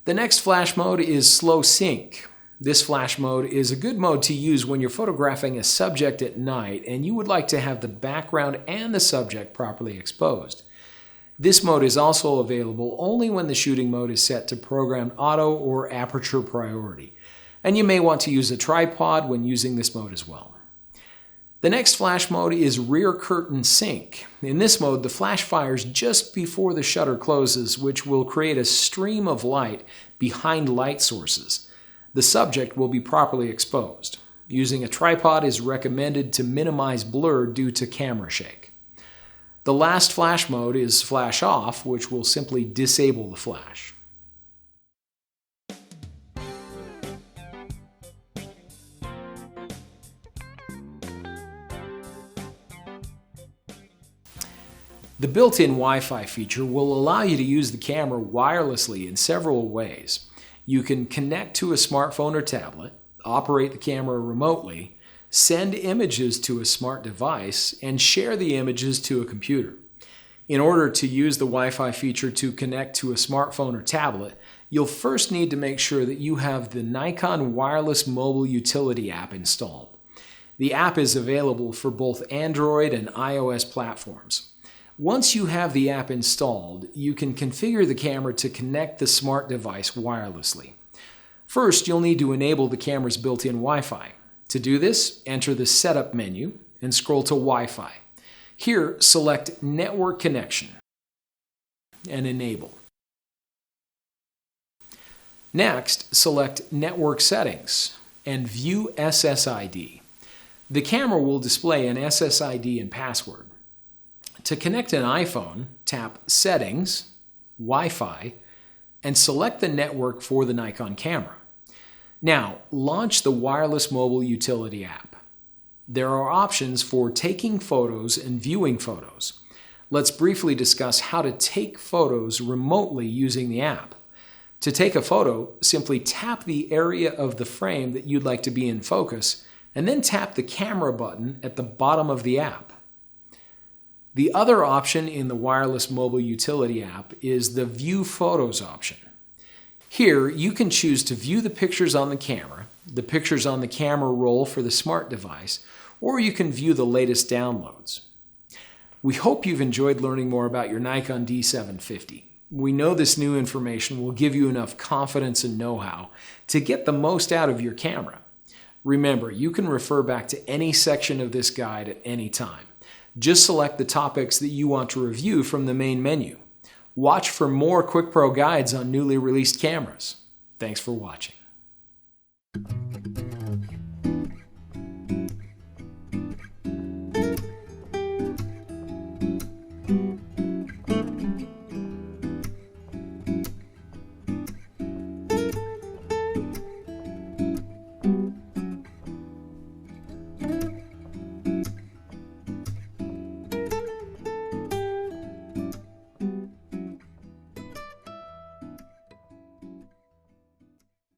The next flash mode is Slow Sync. This flash mode is a good mode to use when you're photographing a subject at night and you would like to have the background and the subject properly exposed. This mode is also available only when the shooting mode is set to Program Auto or Aperture Priority, and you may want to use a tripod when using this mode as well. The next flash mode is Rear Curtain Sync. In this mode, the flash fires just before the shutter closes, which will create a stream of light behind light sources. The subject will be properly exposed. Using a tripod is recommended to minimize blur due to camera shake. The last flash mode is Flash Off, which will simply disable the flash. The built-in Wi-Fi feature will allow you to use the camera wirelessly in several ways. You can connect to a smartphone or tablet, operate the camera remotely, send images to a smart device, and share the images to a computer. In order to use the Wi-Fi feature to connect to a smartphone or tablet, you'll first need to make sure that you have the Nikon Wireless Mobile Utility app installed. The app is available for both Android and iOS platforms. Once you have the app installed, you can configure the camera to connect the smart device wirelessly. First, you'll need to enable the camera's built-in Wi-Fi. To do this, enter the Setup menu and scroll to Wi-Fi. Here, select Network Connection and Enable. Next, select Network Settings and View SSID. The camera will display an SSID and password. To connect an iPhone, tap Settings, Wi-Fi, and select the network for the Nikon camera. Now, launch the Wireless Mobile Utility app. There are options for taking photos and viewing photos. Let's briefly discuss how to take photos remotely using the app. To take a photo, simply tap the area of the frame that you'd like to be in focus, and then tap the camera button at the bottom of the app. The other option in the Wireless Mobile Utility app is the View Photos option. Here, you can choose to view the pictures on the pictures on the camera roll for the smart device, or you can view the latest downloads. We hope you've enjoyed learning more about your Nikon D750. We know this new information will give you enough confidence and know-how to get the most out of your camera. Remember, you can refer back to any section of this guide at any time. Just select the topics that you want to review from the main menu. Watch for more QuickPro guides on newly released cameras. Thanks for watching.